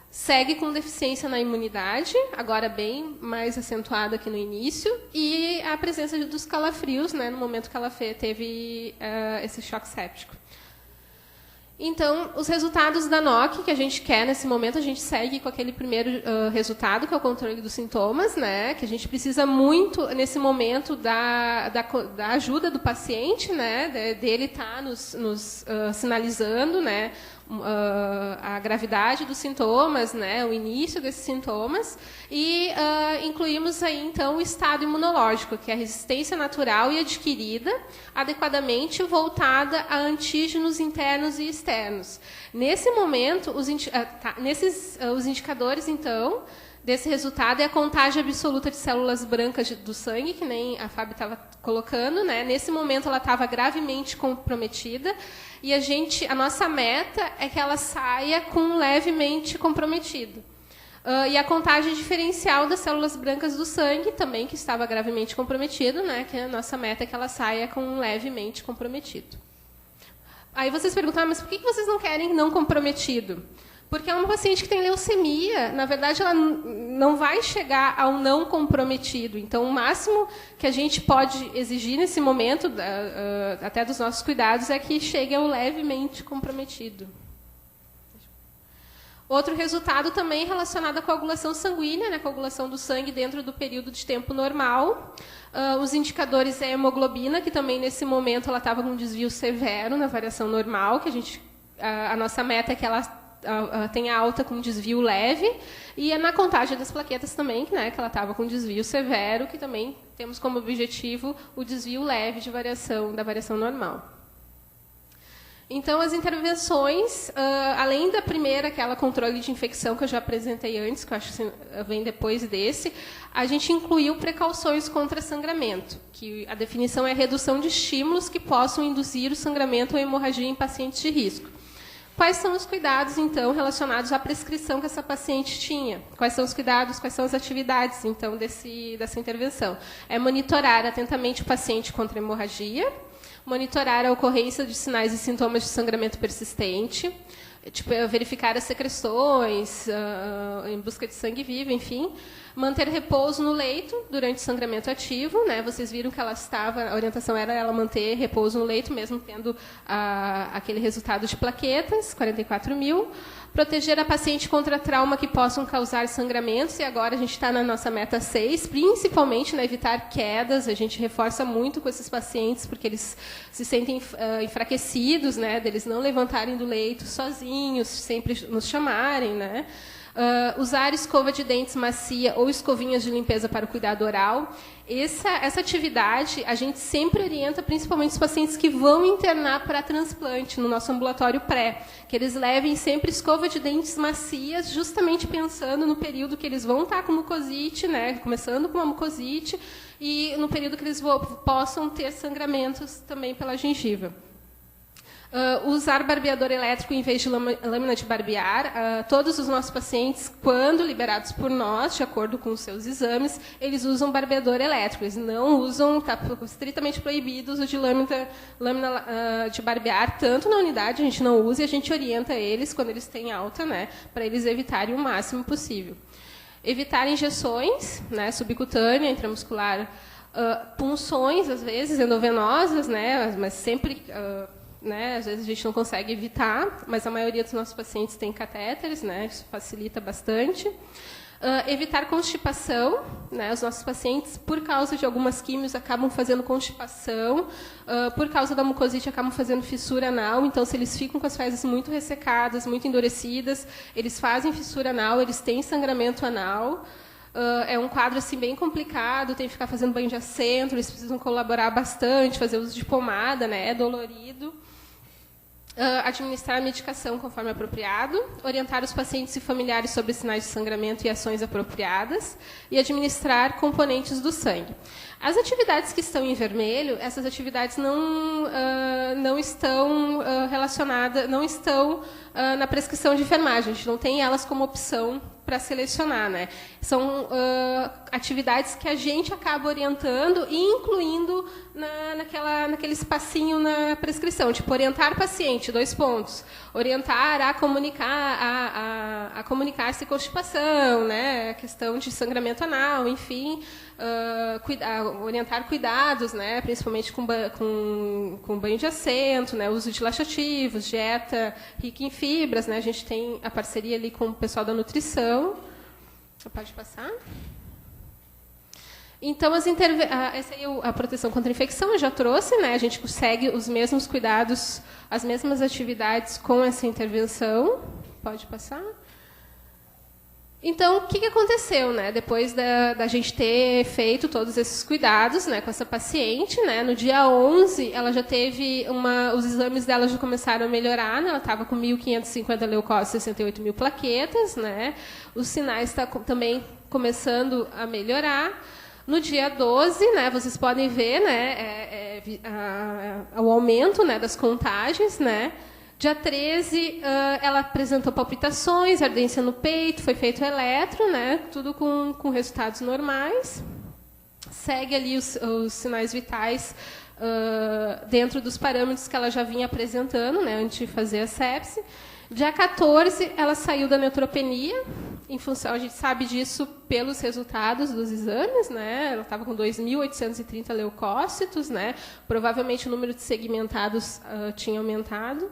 segue com deficiência na imunidade, agora bem mais acentuada que no início, e a presença dos calafrios, né, no momento que ela teve esse choque séptico. Então, os resultados da NOC que a gente quer nesse momento, a gente segue com aquele primeiro resultado, que é o controle dos sintomas, né? Que a gente precisa muito, nesse momento, da ajuda do paciente, né? Dele estar nos sinalizando, né? A gravidade dos sintomas, né, o início desses sintomas, e incluímos aí, então, o estado imunológico, que é a resistência natural e adquirida, adequadamente voltada a antígenos internos e externos. Nesse momento, os indicadores, então, desse resultado é a contagem absoluta de células brancas do sangue, que nem a Fábio estava colocando, né? Nesse momento, ela estava gravemente comprometida, e a nossa meta é que ela saia com levemente comprometido. E a contagem diferencial das células brancas do sangue, também que estava gravemente comprometido, né? Que a nossa meta é que ela saia com levemente comprometido. Aí vocês perguntam, mas por que vocês não querem não comprometido? Porque é uma paciente que tem leucemia, na verdade, ela não vai chegar ao não comprometido. Então, o máximo que a gente pode exigir nesse momento, até dos nossos cuidados, é que chegue ao levemente comprometido. Outro resultado também relacionado à coagulação sanguínea, né, coagulação do sangue dentro do período de tempo normal. Os indicadores é a hemoglobina, que também, nesse momento, ela estava com um desvio severo na variação normal, que a nossa meta é que ela tenha alta com desvio leve, e na contagem das plaquetas também, né, que ela estava com desvio severo, que também temos como objetivo o desvio leve da variação normal. Então, as intervenções, além da primeira, aquela controle de infecção que eu já apresentei antes, que eu acho que vem depois desse, a gente incluiu precauções contra sangramento, que a definição é a redução de estímulos que possam induzir o sangramento ou hemorragia em pacientes de risco. Quais são os cuidados, então, relacionados à prescrição que essa paciente tinha? Quais são os cuidados, quais são as atividades, então, dessa intervenção? É monitorar atentamente o paciente contra a hemorragia, monitorar a ocorrência de sinais e sintomas de sangramento persistente, tipo, verificar as secreções, em busca de sangue vivo, enfim. Manter repouso no leito durante o sangramento ativo, né? Vocês viram que ela estava, a orientação era ela manter repouso no leito, mesmo tendo aquele resultado de plaquetas, 44.000. Proteger a paciente contra trauma que possam causar sangramentos, e agora a gente está na nossa meta 6, principalmente evitar quedas. A gente reforça muito com esses pacientes, porque eles se sentem enfraquecidos, né? Deles não levantarem do leito sozinhos, sempre nos chamarem, né? Usar escova de dentes macia ou escovinhas de limpeza para o cuidado oral. Essa atividade a gente sempre orienta, principalmente os pacientes que vão internar para transplante no nosso ambulatório pré, que eles levem sempre escova de dentes macias, justamente pensando no período que eles vão estar com mucosite, né, começando com uma mucosite, e no período que eles possam ter sangramentos também pela gengiva. Usar barbeador elétrico em vez de lâmina de barbear. Todos os nossos pacientes, quando liberados por nós, de acordo com os seus exames, eles usam barbeador elétrico. Eles não usam, está estritamente proibido o uso de lâmina de barbear, tanto na unidade, a gente não usa, e a gente orienta eles, quando eles têm alta, né, para eles evitarem o máximo possível. Evitar injeções, né, subcutânea, intramuscular, punções, às vezes, endovenosas, né, mas sempre... né, às vezes a gente não consegue evitar, mas a maioria dos nossos pacientes tem catéteres, né, isso facilita bastante. Evitar constipação, né, os nossos pacientes, por causa de algumas químios, acabam fazendo constipação, por causa da mucosite, acabam fazendo fissura anal, então, se eles ficam com as fezes muito ressecadas, muito endurecidas, eles fazem fissura anal, eles têm sangramento anal. É um quadro assim, bem complicado, tem que ficar fazendo banho de assento, eles precisam colaborar bastante, fazer uso de pomada, né, é dolorido. Administrar a medicação conforme apropriado, orientar os pacientes e familiares sobre sinais de sangramento e ações apropriadas, e administrar componentes do sangue. As atividades que estão em vermelho, essas atividades não estão relacionadas, não estão na prescrição de enfermagem, a gente não tem elas como opção para selecionar, né? São atividades que a gente acaba orientando e incluindo naquele espacinho na prescrição, tipo orientar paciente, 2 pontos, orientar a comunicar-se constipação, né? A questão de sangramento anal, enfim, orientar cuidados, né? Principalmente com banho de assento, né? Uso de laxativos, dieta rica em fibras, né? A gente tem a parceria ali com o pessoal da nutrição. Pode passar? Então, essa aí a proteção contra a infecção eu já trouxe, né? A gente consegue os mesmos cuidados, as mesmas atividades com essa intervenção. Pode passar? Então, o que aconteceu, né? Depois da gente ter feito todos esses cuidados, né, com essa paciente, né, no dia 11, ela já teve os exames dela já começaram a melhorar, né, ela estava com 1.550 leucócitos, 68.000 plaquetas, né, os sinais estão também começando a melhorar. No dia 12, né, vocês podem ver, né, o aumento, né, das contagens, né. Dia 13, ela apresentou palpitações, ardência no peito, foi feito eletro, né, tudo com resultados normais. Segue ali os sinais vitais dentro dos parâmetros que ela já vinha apresentando, né, antes de fazer a sepse. Dia 14, ela saiu da neutropenia, em função, a gente sabe disso pelos resultados dos exames, né? Ela estava com 2.830 leucócitos, né? Provavelmente o número de segmentados tinha aumentado.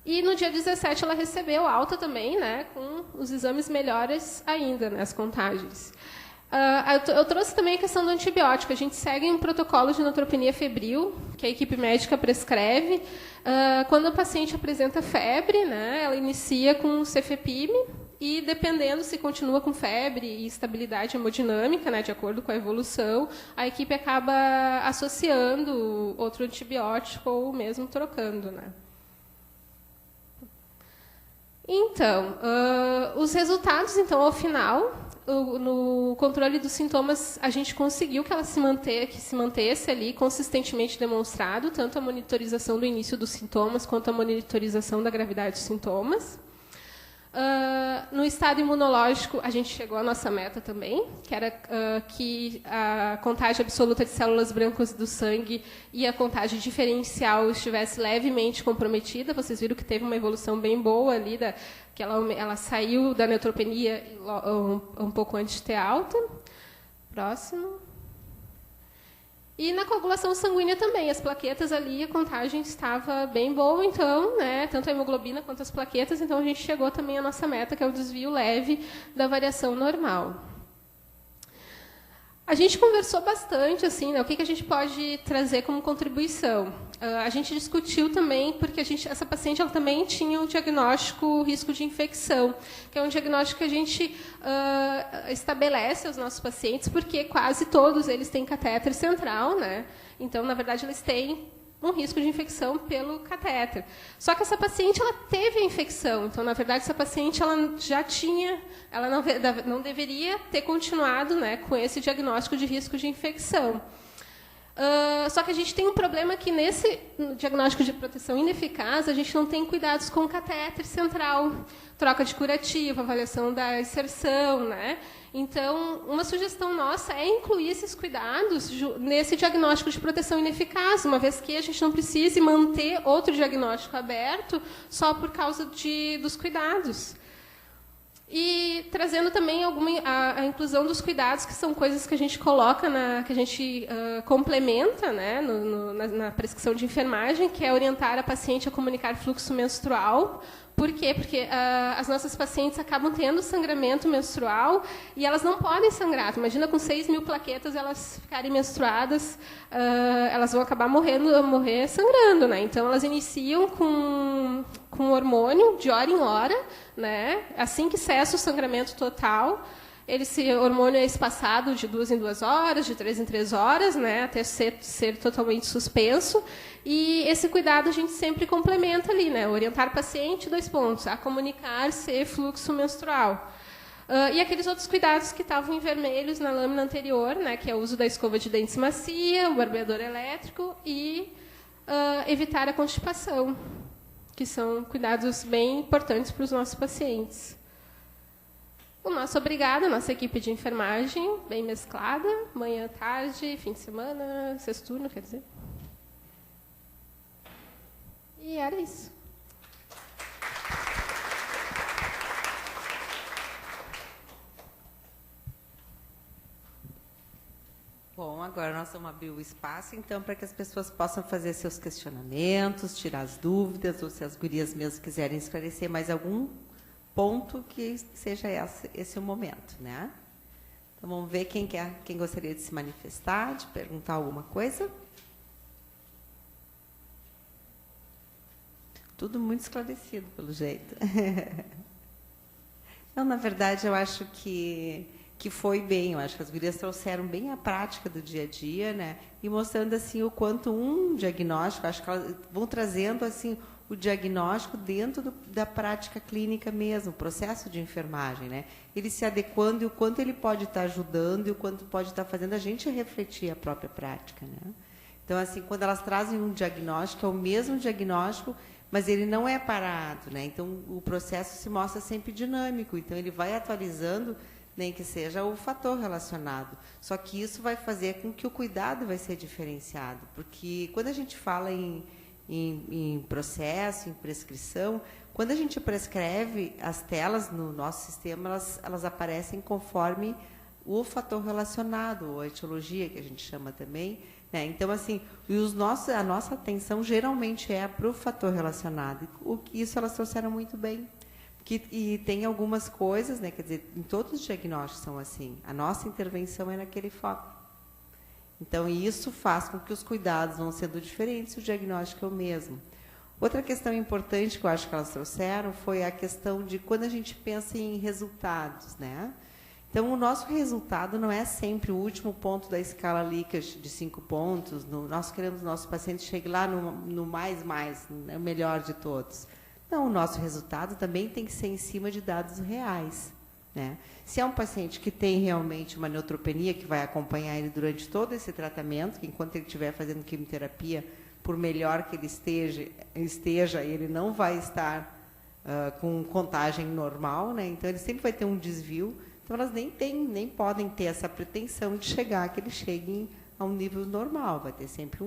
E no dia 17 ela recebeu alta também, né? Com os exames melhores ainda, né? As contagens. Eu trouxe também a questão do antibiótico. A gente segue um protocolo de neutropenia febril, que a equipe médica prescreve. Quando o paciente apresenta febre, né, ela inicia com cefepime e, dependendo se continua com febre e estabilidade hemodinâmica, né, de acordo com a evolução, a equipe acaba associando outro antibiótico ou mesmo trocando, né. Então, os resultados, então, ao final, no controle dos sintomas, a gente conseguiu que ela se mantesse ali consistentemente demonstrado, tanto a monitorização do início dos sintomas, quanto a monitorização da gravidade dos sintomas. No estado imunológico, a gente chegou à nossa meta também, que era que a contagem absoluta de células brancas do sangue e a contagem diferencial estivesse levemente comprometida. Vocês viram que teve uma evolução bem boa ali, que ela saiu da neutropenia um pouco antes de ter alta. Próximo. E na coagulação sanguínea também, as plaquetas ali, a contagem estava bem boa, então, né, tanto a hemoglobina quanto as plaquetas, então a gente chegou também à nossa meta, que é o desvio leve da variação normal. A gente conversou bastante, assim, né, o que a gente pode trazer como contribuição. A gente discutiu também, porque essa paciente ela também tinha o diagnóstico risco de infecção, que é um diagnóstico que a gente estabelece aos nossos pacientes, porque quase todos eles têm catéter central, né? Então, na verdade, eles têm um risco de infecção pelo catéter. Só que essa paciente ela teve a infecção, então, na verdade, essa paciente ela já tinha, ela não deveria ter continuado, né, com esse diagnóstico de risco de infecção. Só que a gente tem um problema que nesse diagnóstico de proteção ineficaz a gente não tem cuidados com o catéter central, troca de curativo, avaliação da inserção, né? Então, uma sugestão nossa é incluir esses cuidados nesse diagnóstico de proteção ineficaz, uma vez que a gente não precise manter outro diagnóstico aberto só por causa dos cuidados. E trazendo também a inclusão dos cuidados, que são coisas que a gente coloca, que a gente complementa, né, na prescrição de enfermagem, que é orientar a paciente a comunicar fluxo menstrual. Por quê? Porque as nossas pacientes acabam tendo sangramento menstrual e elas não podem sangrar. Imagina, com 6.000 plaquetas, elas ficarem menstruadas, elas vão acabar morrer sangrando, né? Então, elas iniciam com hormônio de hora em hora, né? Assim que cessa o sangramento total, esse hormônio é espaçado de 2 em 2 horas, de 3 em 3 horas, né? Até ser totalmente suspenso. E esse cuidado a gente sempre complementa ali, né? Orientar o paciente, 2 pontos, a comunicar-se fluxo menstrual. E aqueles outros cuidados que estavam em vermelhos na lâmina anterior, né? Que é o uso da escova de dentes macia, o barbeador elétrico e evitar a constipação, que são cuidados bem importantes para os nossos pacientes. O nosso obrigado, a nossa equipe de enfermagem, bem mesclada, manhã, tarde, fim de semana, sexto turno, quer dizer. E era isso. Bom, agora nós vamos abrir o espaço, então, para que as pessoas possam fazer seus questionamentos, tirar as dúvidas, ou se as gurias mesmo quiserem esclarecer mais algum ponto, que seja esse o momento, né? Então, vamos ver quem gostaria de se manifestar, de perguntar alguma coisa. Tudo muito esclarecido, pelo jeito. Não, na verdade, eu acho que foi bem. Eu acho que as gurias trouxeram bem a prática do dia a dia, né? E mostrando assim o quanto um diagnóstico, acho que elas vão trazendo assim o diagnóstico dentro da prática clínica mesmo, o processo de enfermagem, né? Ele se adequando e o quanto ele pode estar ajudando e o quanto pode estar fazendo a gente refletir a própria prática, né? Então, assim, quando elas trazem um diagnóstico, é o mesmo diagnóstico, mas ele não é parado, né? Então, o processo se mostra sempre dinâmico, então ele vai atualizando, nem que seja o fator relacionado. Só que isso vai fazer com que o cuidado vai ser diferenciado, porque quando a gente fala em processo, em prescrição, quando a gente prescreve, as telas no nosso sistema, elas aparecem conforme o fator relacionado, ou a etiologia, que a gente chama também, né? Então, assim, a nossa atenção geralmente é para o fator relacionado. Isso elas trouxeram muito bem. E tem algumas coisas, né? Quer dizer, em todos os diagnósticos são assim. A nossa intervenção é naquele foco. Então, isso faz com que os cuidados vão sendo diferentes, o diagnóstico é o mesmo. Outra questão importante que eu acho que elas trouxeram foi a questão de quando a gente pensa em resultados, né? Então, o nosso resultado não é sempre o último ponto da escala Likert de 5 pontos. Nós queremos que o nosso paciente chegue lá no mais, o melhor de todos. Não, o nosso resultado também tem que ser em cima de dados reais, né? Se é um paciente que tem realmente uma neutropenia, que vai acompanhar ele durante todo esse tratamento, que enquanto ele estiver fazendo quimioterapia, por melhor que ele esteja, ele não vai estar com contagem normal, né? Então ele sempre vai ter um desvio. Então elas nem podem ter essa pretensão de chegar, que eles cheguem a um nível normal, vai ter sempre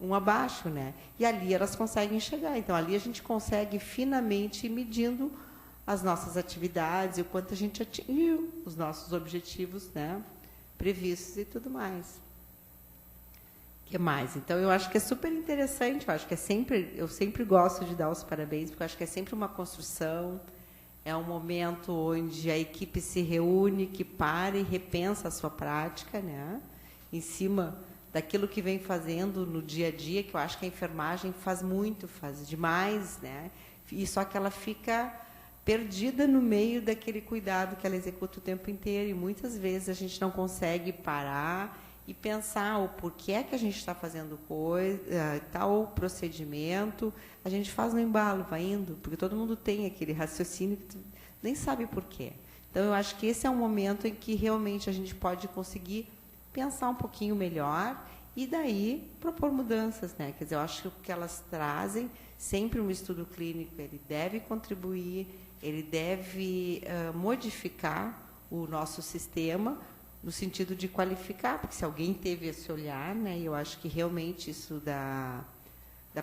um abaixo, né? E ali elas conseguem chegar. Então ali a gente consegue finamente ir medindo as nossas atividades e o quanto a gente atingiu os nossos objetivos, né, previstos e tudo mais. O que mais? Então, eu acho que é super interessante, eu sempre gosto de dar os parabéns, porque eu acho que é sempre uma construção, é um momento onde a equipe se reúne, que para e repensa a sua prática, né, em cima daquilo que vem fazendo no dia a dia, que eu acho que a enfermagem faz demais, né, e só que ela fica perdida no meio daquele cuidado que ela executa o tempo inteiro, e muitas vezes a gente não consegue parar e pensar o porquê é que a gente está fazendo tal procedimento, a gente faz no embalo, vai indo, porque todo mundo tem aquele raciocínio que nem sabe porquê. Então, eu acho que esse é um momento em que realmente a gente pode conseguir pensar um pouquinho melhor e daí propor mudanças, né? Quer dizer, eu acho que o que elas trazem, sempre um estudo clínico, ele deve contribuir, ele deve modificar o nosso sistema, no sentido de qualificar, porque se alguém teve esse olhar, né, eu acho que realmente isso da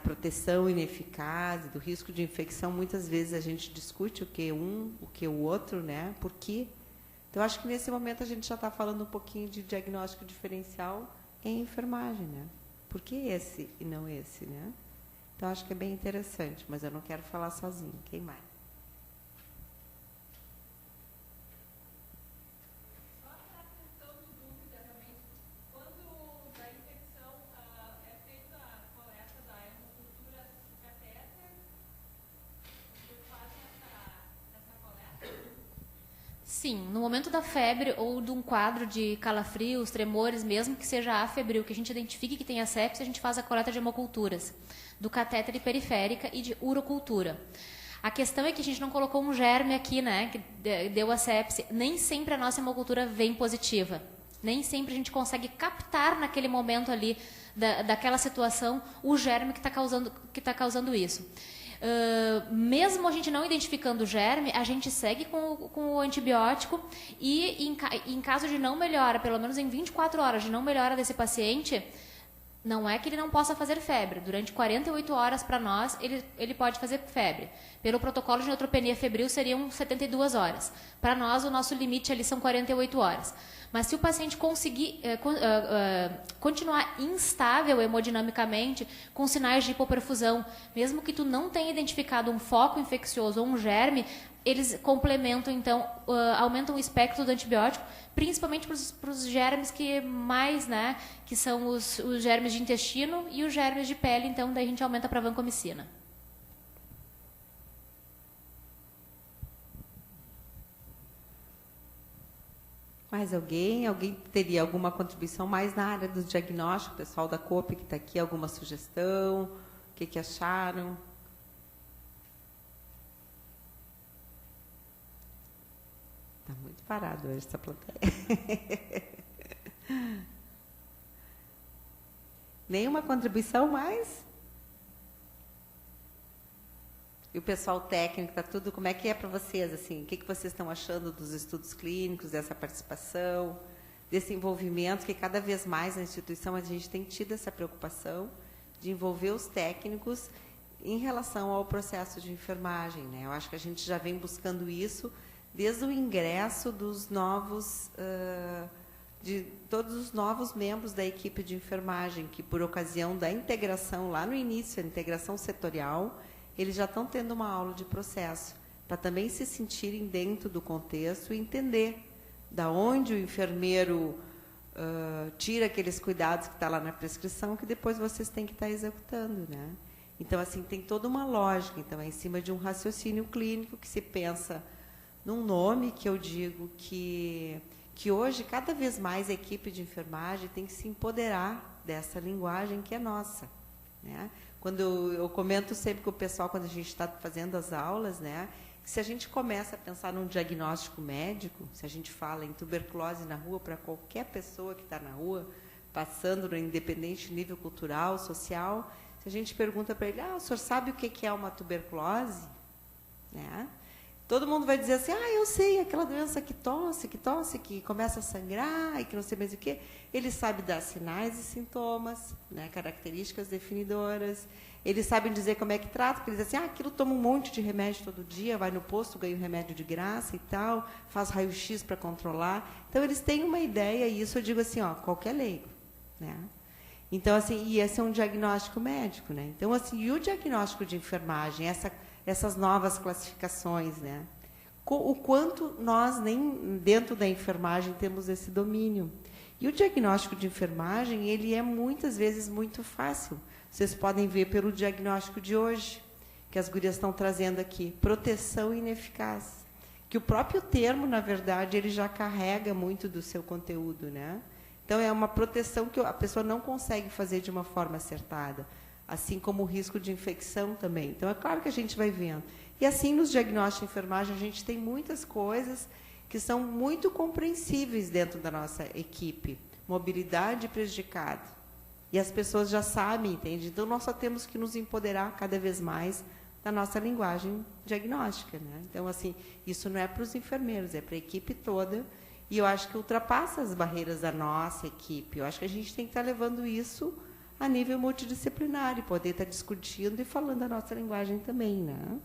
proteção ineficaz, do risco de infecção, muitas vezes a gente discute o que o outro, né, por quê? Então, acho que nesse momento a gente já está falando um pouquinho de diagnóstico diferencial em enfermagem, né? Por que esse e não esse, né? Então, acho que é bem interessante, mas eu não quero falar sozinho. Quem mais? Sim, no momento da febre ou de um quadro de calafrios, tremores, mesmo que seja afebril, que a gente identifique que tem a sepse, a gente faz a coleta de hemoculturas, do catéter periférica e de urocultura. A questão é que a gente não colocou um germe aqui, né, que deu a sepse. Nem sempre a nossa hemocultura vem positiva. Nem sempre a gente consegue captar naquele momento ali, daquela situação, o germe que está causando isso. Mesmo a gente não identificando o germe, a gente segue com o antibiótico e em caso de não melhora, pelo menos em 24 horas de não melhora desse paciente, não é que ele não possa fazer febre. Durante 48 horas, para nós, ele pode fazer febre. Pelo protocolo de neutropenia febril, seriam 72 horas. Para nós, o nosso limite ali são 48 horas. Mas se o paciente conseguir continuar instável hemodinamicamente, com sinais de hipoperfusão, mesmo que tu não tenha identificado um foco infeccioso ou um germe, eles complementam, então, aumentam o espectro do antibiótico, principalmente para os germes que mais, né, que são os germes de intestino e os germes de pele, então daí a gente aumenta para a vancomicina. Mais alguém? Alguém teria alguma contribuição mais na área do diagnóstico? O pessoal da COP que está aqui, alguma sugestão? O que acharam? Está muito parado hoje essa plateia. Nenhuma contribuição mais? E o pessoal técnico, está tudo, como é que é para vocês? Assim, o que vocês estão achando dos estudos clínicos, dessa participação, desse envolvimento, que cada vez mais na instituição a gente tem tido essa preocupação de envolver os técnicos em relação ao processo de enfermagem, né? Eu acho que a gente já vem buscando isso desde o ingresso dos novos, de todos os novos membros da equipe de enfermagem, que por ocasião da integração, lá no início, a integração setorial, eles já estão tendo uma aula de processo, para também se sentirem dentro do contexto e entender da onde o enfermeiro tira aqueles cuidados que está lá na prescrição, que depois vocês têm que estar executando, né? Então, assim, tem toda uma lógica. Então, é em cima de um raciocínio clínico que se pensa num nome que eu digo que hoje, cada vez mais, a equipe de enfermagem tem que se empoderar dessa linguagem que é nossa, né? Quando eu comento sempre com o pessoal, quando a gente está fazendo as aulas, né, que se a gente começa a pensar num diagnóstico médico, se a gente fala em tuberculose na rua para qualquer pessoa que está na rua, passando no independente nível cultural, social, se a gente pergunta para ele, o senhor sabe o que é uma tuberculose? né? Todo mundo vai dizer assim, eu sei, aquela doença que tosse, que começa a sangrar e que não sei mais o quê. Ele sabe dar sinais e sintomas, né, características definidoras. Eles sabem dizer como é que trata, porque eles dizem assim, aquilo toma um monte de remédio todo dia, vai no posto, ganha um remédio de graça e tal, faz raio-x para controlar. Então, eles têm uma ideia, e isso eu digo assim, qualquer leigo, né? Então, assim, e esse é um diagnóstico médico, né? Então, assim, e o diagnóstico de enfermagem, essas novas classificações, né? O quanto nós, nem dentro da enfermagem, temos esse domínio. E o diagnóstico de enfermagem, ele é muitas vezes muito fácil. Vocês podem ver pelo diagnóstico de hoje, que as gurias estão trazendo aqui, proteção ineficaz. Que o próprio termo, na verdade, ele já carrega muito do seu conteúdo, né? Então, é uma proteção que a pessoa não consegue fazer de uma forma acertada. Assim como o risco de infecção também. Então, é claro que a gente vai vendo. E assim, nos diagnósticos de enfermagem, a gente tem muitas coisas que são muito compreensíveis dentro da nossa equipe. Mobilidade prejudicada. E as pessoas já sabem, entende? Então, nós só temos que nos empoderar cada vez mais da nossa linguagem diagnóstica, né? Então, assim, isso não é para os enfermeiros, é para a equipe toda. E eu acho que ultrapassa as barreiras da nossa equipe. Eu acho que a gente tem que estar levando isso a nível multidisciplinar e poder estar discutindo e falando a nossa linguagem também, né?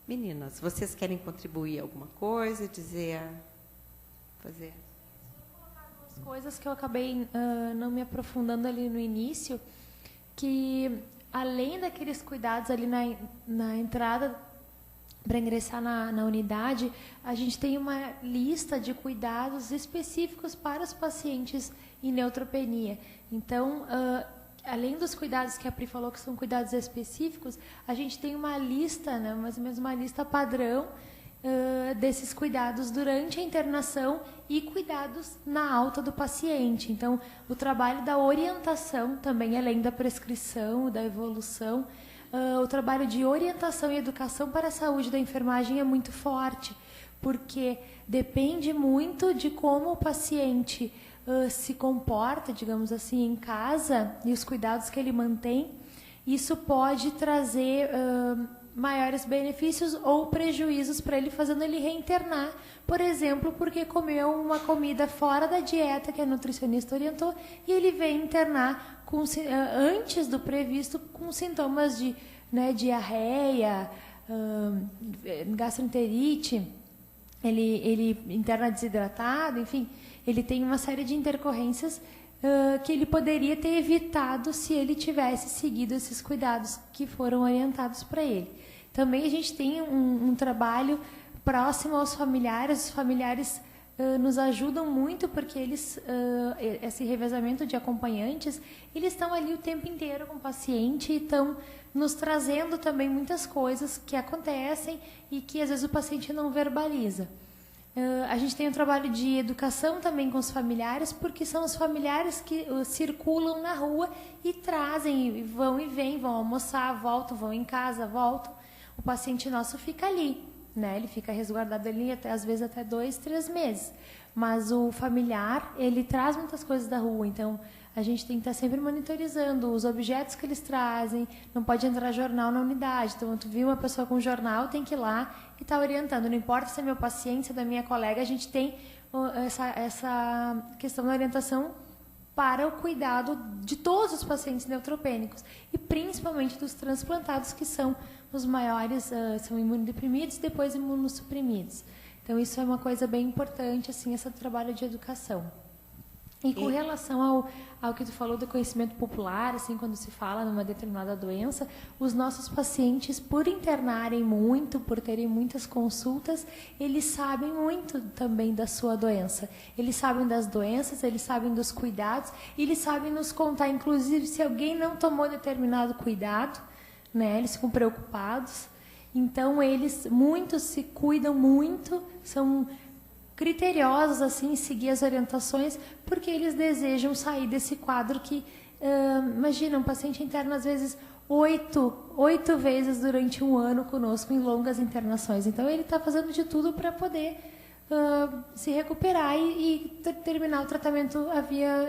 Meninas, vocês querem contribuir alguma coisa, dizer, fazer? Duas coisas que eu acabei não me aprofundando ali no início, que além daqueles cuidados ali na entrada para ingressar na unidade, a gente tem uma lista de cuidados específicos para os pacientes em neutropenia. Então, além dos cuidados que a Pri falou, que são cuidados específicos, a gente tem uma lista, né, mais ou menos uma lista padrão desses cuidados durante a internação e cuidados na alta do paciente. Então, o trabalho da orientação também, além da prescrição, da evolução, o trabalho de orientação e educação para a saúde da enfermagem é muito forte, porque depende muito de como o paciente se comporta, digamos assim, em casa e os cuidados que ele mantém. Isso pode trazer maiores benefícios ou prejuízos para ele, fazendo ele reinternar, por exemplo, porque comeu uma comida fora da dieta que a nutricionista orientou e ele veio internar antes do previsto com sintomas de diarreia, gastroenterite, ele interna desidratado, enfim, ele tem uma série de intercorrências que ele poderia ter evitado se ele tivesse seguido esses cuidados que foram orientados para ele. Também a gente tem um trabalho próximo aos familiares. Os familiares nos ajudam muito, porque eles, esse revezamento de acompanhantes, eles estão ali o tempo inteiro com o paciente e estão nos trazendo também muitas coisas que acontecem e que às vezes o paciente não verbaliza. A gente tem um trabalho de educação também com os familiares, porque são os familiares que circulam na rua e trazem, vão e vêm, vão almoçar, voltam, vão em casa, voltam. O paciente nosso fica ali, né? Ele fica resguardado ali às vezes até 2, 3 meses. Mas o familiar, ele traz muitas coisas da rua, então a gente tem que estar sempre monitorizando os objetos que eles trazem. Não pode entrar jornal na unidade. Então, tu viu uma pessoa com jornal, tem que ir lá e estar orientando. Não importa se é meu paciente, se é da minha colega, a gente tem essa questão da orientação para o cuidado de todos os pacientes neutropênicos e principalmente dos transplantados, que são os maiores, são imunodeprimidos e depois imunossuprimidos. Então, isso é uma coisa bem importante, assim, esse trabalho de educação. E com relação ao que tu falou do conhecimento popular, assim, quando se fala numa determinada doença, os nossos pacientes, por internarem muito, por terem muitas consultas, eles sabem muito também da sua doença. Eles sabem das doenças, eles sabem dos cuidados, e eles sabem nos contar, inclusive, se alguém não tomou determinado cuidado, né? Eles ficam preocupados. Então, muitos se cuidam muito, são criteriosos assim, em seguir as orientações, porque eles desejam sair desse quadro que, imagina, um paciente interna às vezes 8 vezes durante um ano conosco em longas internações. Então, ele está fazendo de tudo para poder se recuperar e terminar o tratamento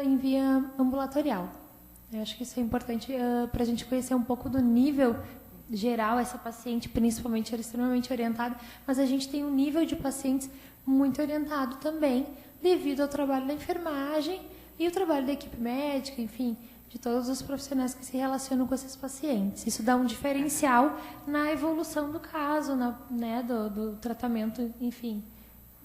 em via ambulatorial. Eu acho que isso é importante para a gente conhecer um pouco do nível geral, essa paciente, principalmente, era extremamente orientada, mas a gente tem um nível de pacientes muito orientado também, devido ao trabalho da enfermagem e o trabalho da equipe médica, enfim, de todos os profissionais que se relacionam com esses pacientes. Isso dá um diferencial na evolução do caso, né, do tratamento, enfim,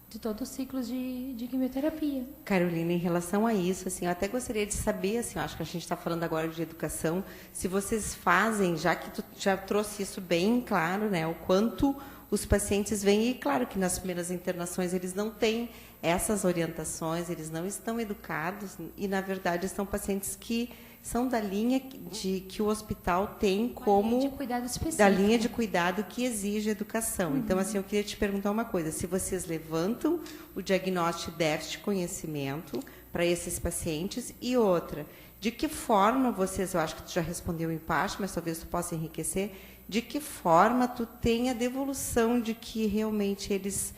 de todos os ciclos de quimioterapia. Carolina, em relação a isso, assim, eu até gostaria de saber, assim, eu acho que a gente está falando agora de educação, se vocês fazem, já que tu já trouxe isso bem claro, né, o quanto os pacientes vêm, e claro que nas primeiras internações eles não têm essas orientações, eles não estão educados, e na verdade são pacientes que são da linha que o hospital tem como linha de cuidado específico. Da linha de cuidado que exige educação. Então, assim, eu queria te perguntar uma coisa: se vocês levantam o diagnóstico de déficit de conhecimento para esses pacientes, e outra, de que forma vocês, eu acho que tu já respondeu em parte, mas talvez tu possa enriquecer, de que forma tu tem a devolução de que realmente eles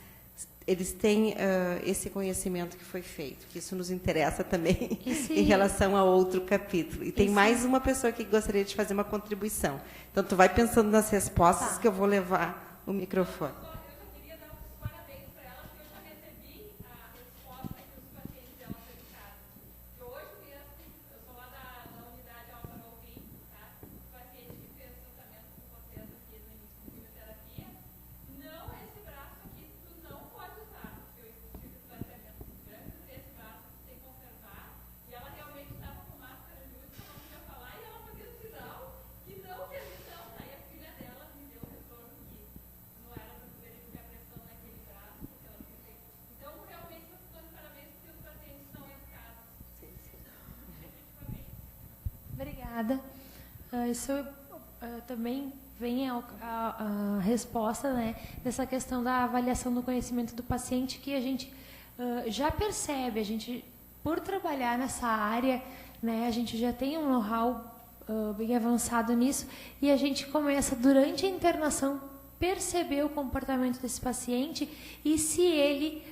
têm esse conhecimento que foi feito, que isso nos interessa também em relação a outro capítulo. E tem mais uma pessoa que gostaria de fazer uma contribuição. Então, tu vai pensando nas respostas, que eu vou levar o microfone. Obrigada. Isso também vem a resposta, né, dessa questão da avaliação do conhecimento do paciente, que a gente já percebe, a gente, por trabalhar nessa área, né, a gente já tem um know-how bem avançado nisso, e a gente começa, durante a internação, perceber o comportamento desse paciente e se ele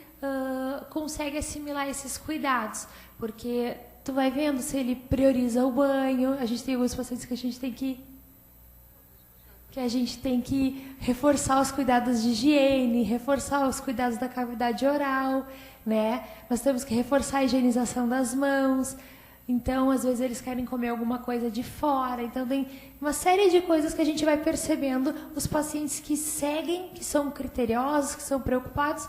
consegue assimilar esses cuidados, porque tu vai vendo se ele prioriza o banho. A gente tem alguns pacientes que a gente tem que reforçar os cuidados de higiene, reforçar os cuidados da cavidade oral, né? Nós temos que reforçar a higienização das mãos. Então, às vezes, eles querem comer alguma coisa de fora. Então, tem uma série de coisas que a gente vai percebendo. Os pacientes que seguem, que são criteriosos, que são preocupados.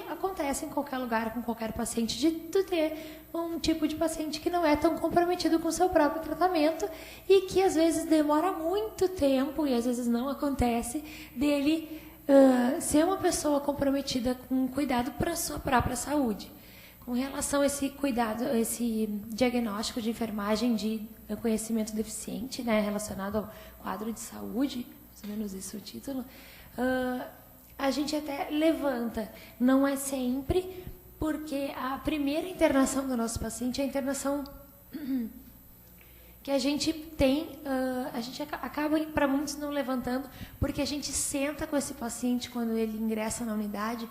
Acontece em qualquer lugar, com qualquer paciente, de tu ter um tipo de paciente que não é tão comprometido com o seu próprio tratamento e que, às vezes, demora muito tempo, e às vezes não acontece, dele ser uma pessoa comprometida com cuidado para a sua própria saúde. Com relação a esse cuidado, esse diagnóstico de enfermagem de conhecimento deficiente, né, relacionado ao quadro de saúde, mais ou menos isso é o título, a gente até levanta. Não é sempre, porque a primeira internação do nosso paciente é a internação que a gente tem, a gente acaba, para muitos, não levantando, porque a gente senta com esse paciente quando ele ingressa na unidade.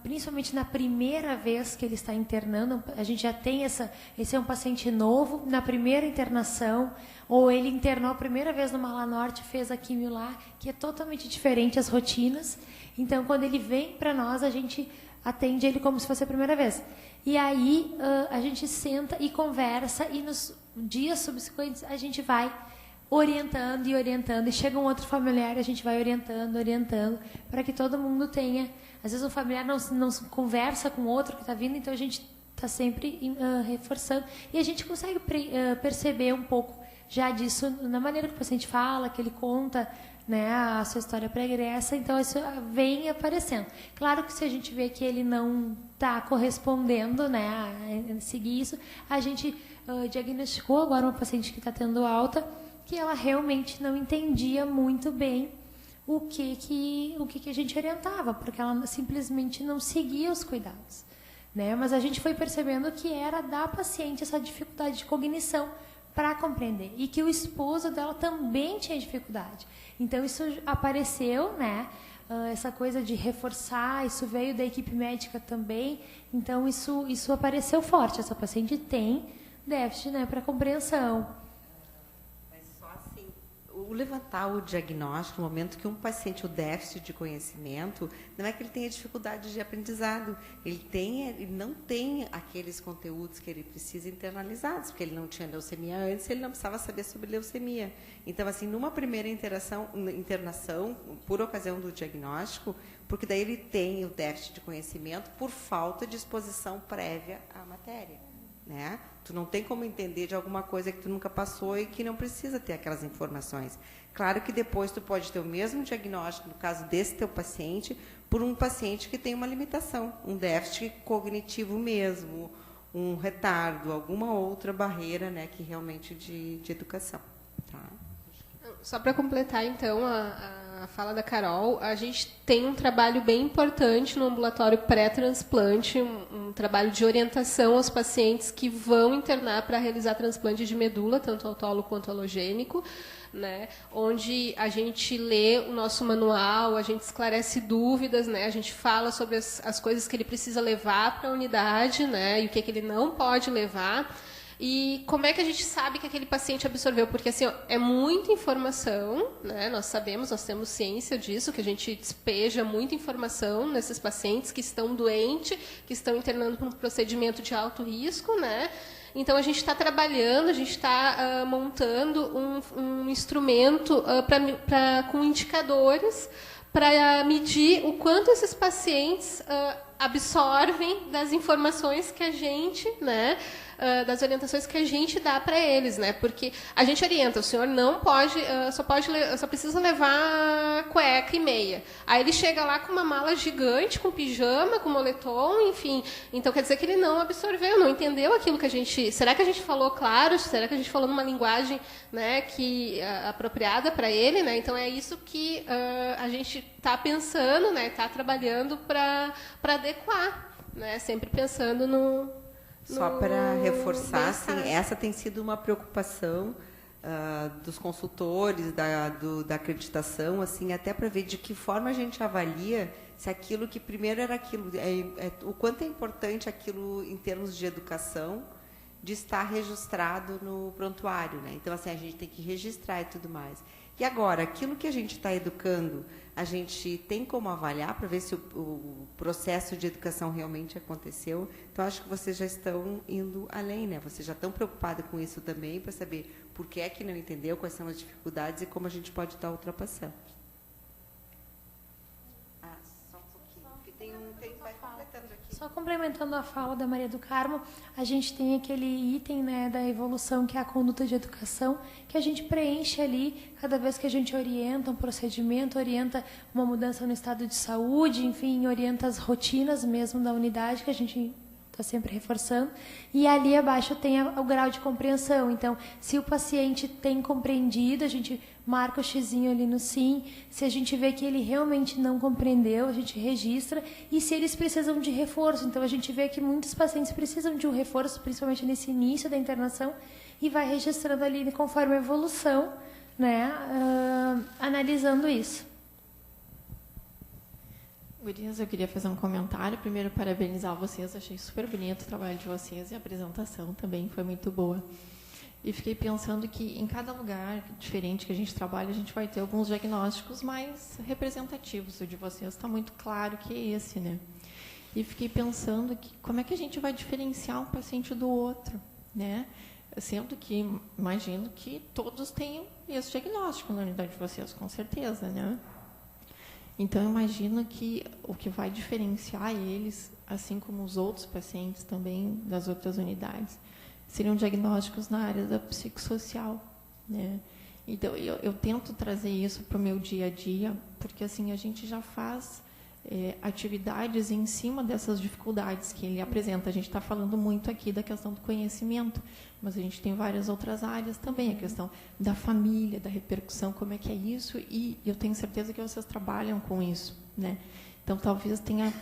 Principalmente na primeira vez que ele está internando, a gente já tem esse é um paciente novo, na primeira internação, ou ele internou a primeira vez no Mala Norte, fez a quimio lá, que é totalmente diferente as rotinas. Então, quando ele vem para nós, a gente atende ele como se fosse a primeira vez. E aí, a gente senta e conversa, e nos dias subsequentes a gente vai orientando, e chega um outro familiar, a gente vai orientando, para que todo mundo tenha. Às vezes o familiar não conversa com o outro que está vindo, então a gente está sempre reforçando. E a gente consegue perceber um pouco já disso na maneira que o paciente fala, que ele conta, né, a sua história pregressa. Então isso vem aparecendo. Claro que se a gente vê que ele não está correspondendo, né, a seguir isso, a gente diagnosticou agora uma paciente que está tendo alta, que ela realmente não entendia muito bem o que a gente orientava, porque ela simplesmente não seguia os cuidados, né? Mas a gente foi percebendo que era da paciente essa dificuldade de cognição para compreender, e que o esposo dela também tinha dificuldade. Então isso apareceu, né? Essa coisa de reforçar, isso veio da equipe médica também. Então isso apareceu forte. Essa paciente tem déficit, né, para compreensão. Mas só assim, o o levantar o diagnóstico, no momento que um paciente, o déficit de conhecimento, não é que ele tenha dificuldade de aprendizado, ele não tem aqueles conteúdos que ele precisa internalizados, porque ele não tinha leucemia antes, ele não precisava saber sobre leucemia. Então, assim, numa primeira internação, por ocasião do diagnóstico, porque daí ele tem o déficit de conhecimento por falta de exposição prévia à matéria, né? Tu não tem como entender de alguma coisa que tu nunca passou e que não precisa ter aquelas informações. Claro que depois tu pode ter o mesmo diagnóstico, no caso desse teu paciente, por um paciente que tem uma limitação, um déficit cognitivo mesmo, um retardo, alguma outra barreira, né, que realmente de educação. Tá? Só para completar, então, a fala da Carol, a gente tem um trabalho bem importante no ambulatório pré-transplante, um trabalho de orientação aos pacientes que vão internar para realizar transplante de medula, tanto autólogo quanto halogênico, né, onde a gente lê o nosso manual, a gente esclarece dúvidas, né, a gente fala sobre as coisas que ele precisa levar para a unidade, né, e o que ele não pode levar. E como é que a gente sabe que aquele paciente absorveu? Porque assim, ó, é muita informação, né? Nós sabemos, nós temos ciência disso, que a gente despeja muita informação nesses pacientes que estão doentes, que estão internando para um procedimento de alto risco, né? Então, a gente está trabalhando, a gente está montando um instrumento com indicadores para medir o quanto esses pacientes absorvem das informações que a gente, né, das orientações que a gente dá para eles, né? Porque a gente orienta, o senhor não pode, só precisa levar cueca e meia. Aí ele chega lá com uma mala gigante, com pijama, com moletom, enfim. Então quer dizer que ele não absorveu, não entendeu aquilo que a gente. Será que a gente falou claro? Será que a gente falou numa linguagem, né, que apropriada para ele, né? Então é isso que a gente está pensando, né? Está trabalhando para adequar, né? Sempre pensando no. Só para reforçar, assim, essa tem sido uma preocupação dos consultores, da acreditação, assim, até para ver de que forma a gente avalia se aquilo que primeiro era aquilo, o quanto é importante aquilo em termos de educação, de estar registrado no prontuário, né? Então, assim, a gente tem que registrar e tudo mais. E agora, aquilo que a gente está educando, a gente tem como avaliar para ver se o processo de educação realmente aconteceu? Então, acho que vocês já estão indo além, né? Vocês já estão preocupados com isso também, para saber por que é que não entendeu, quais são as dificuldades e como a gente pode estar ultrapassando. Só um pouquinho, porque vai completando aqui. Só complementando a fala da Maria do Carmo, a gente tem aquele item, né, da evolução, que é a conduta de educação, que a gente preenche ali cada vez que a gente orienta um procedimento, orienta uma mudança no estado de saúde, enfim, orienta as rotinas mesmo da unidade, que a gente está sempre reforçando. E ali abaixo tem o grau de compreensão. Então, se o paciente tem compreendido, a gente marca o xizinho ali no sim. Se a gente vê que ele realmente não compreendeu, a gente registra. E se eles precisam de reforço, então a gente vê que muitos pacientes precisam de um reforço, principalmente nesse início da internação, e vai registrando ali conforme a evolução, né, analisando isso. Gurias, eu queria fazer um comentário. Primeiro, parabenizar vocês. Achei super bonito o trabalho de vocês e a apresentação também foi muito boa. E fiquei pensando que em cada lugar diferente que a gente trabalha, a gente vai ter alguns diagnósticos mais representativos. O de vocês está muito claro que é esse, né? E fiquei pensando que como é que a gente vai diferenciar um paciente do outro, né? Sendo que, imagino que todos tenham esse diagnóstico na unidade de vocês, com certeza, né? Então, eu imagino que o que vai diferenciar eles, assim como os outros pacientes também das outras unidades, seriam diagnósticos na área da psicossocial, né? Então, eu tento trazer isso para o meu dia a dia, porque assim a gente já faz atividades em cima dessas dificuldades que ele apresenta. A gente está falando muito aqui da questão do conhecimento, mas a gente tem várias outras áreas também, a questão da família, da repercussão, como é que é isso, e eu tenho certeza que vocês trabalham com isso, né? Então, talvez tenha...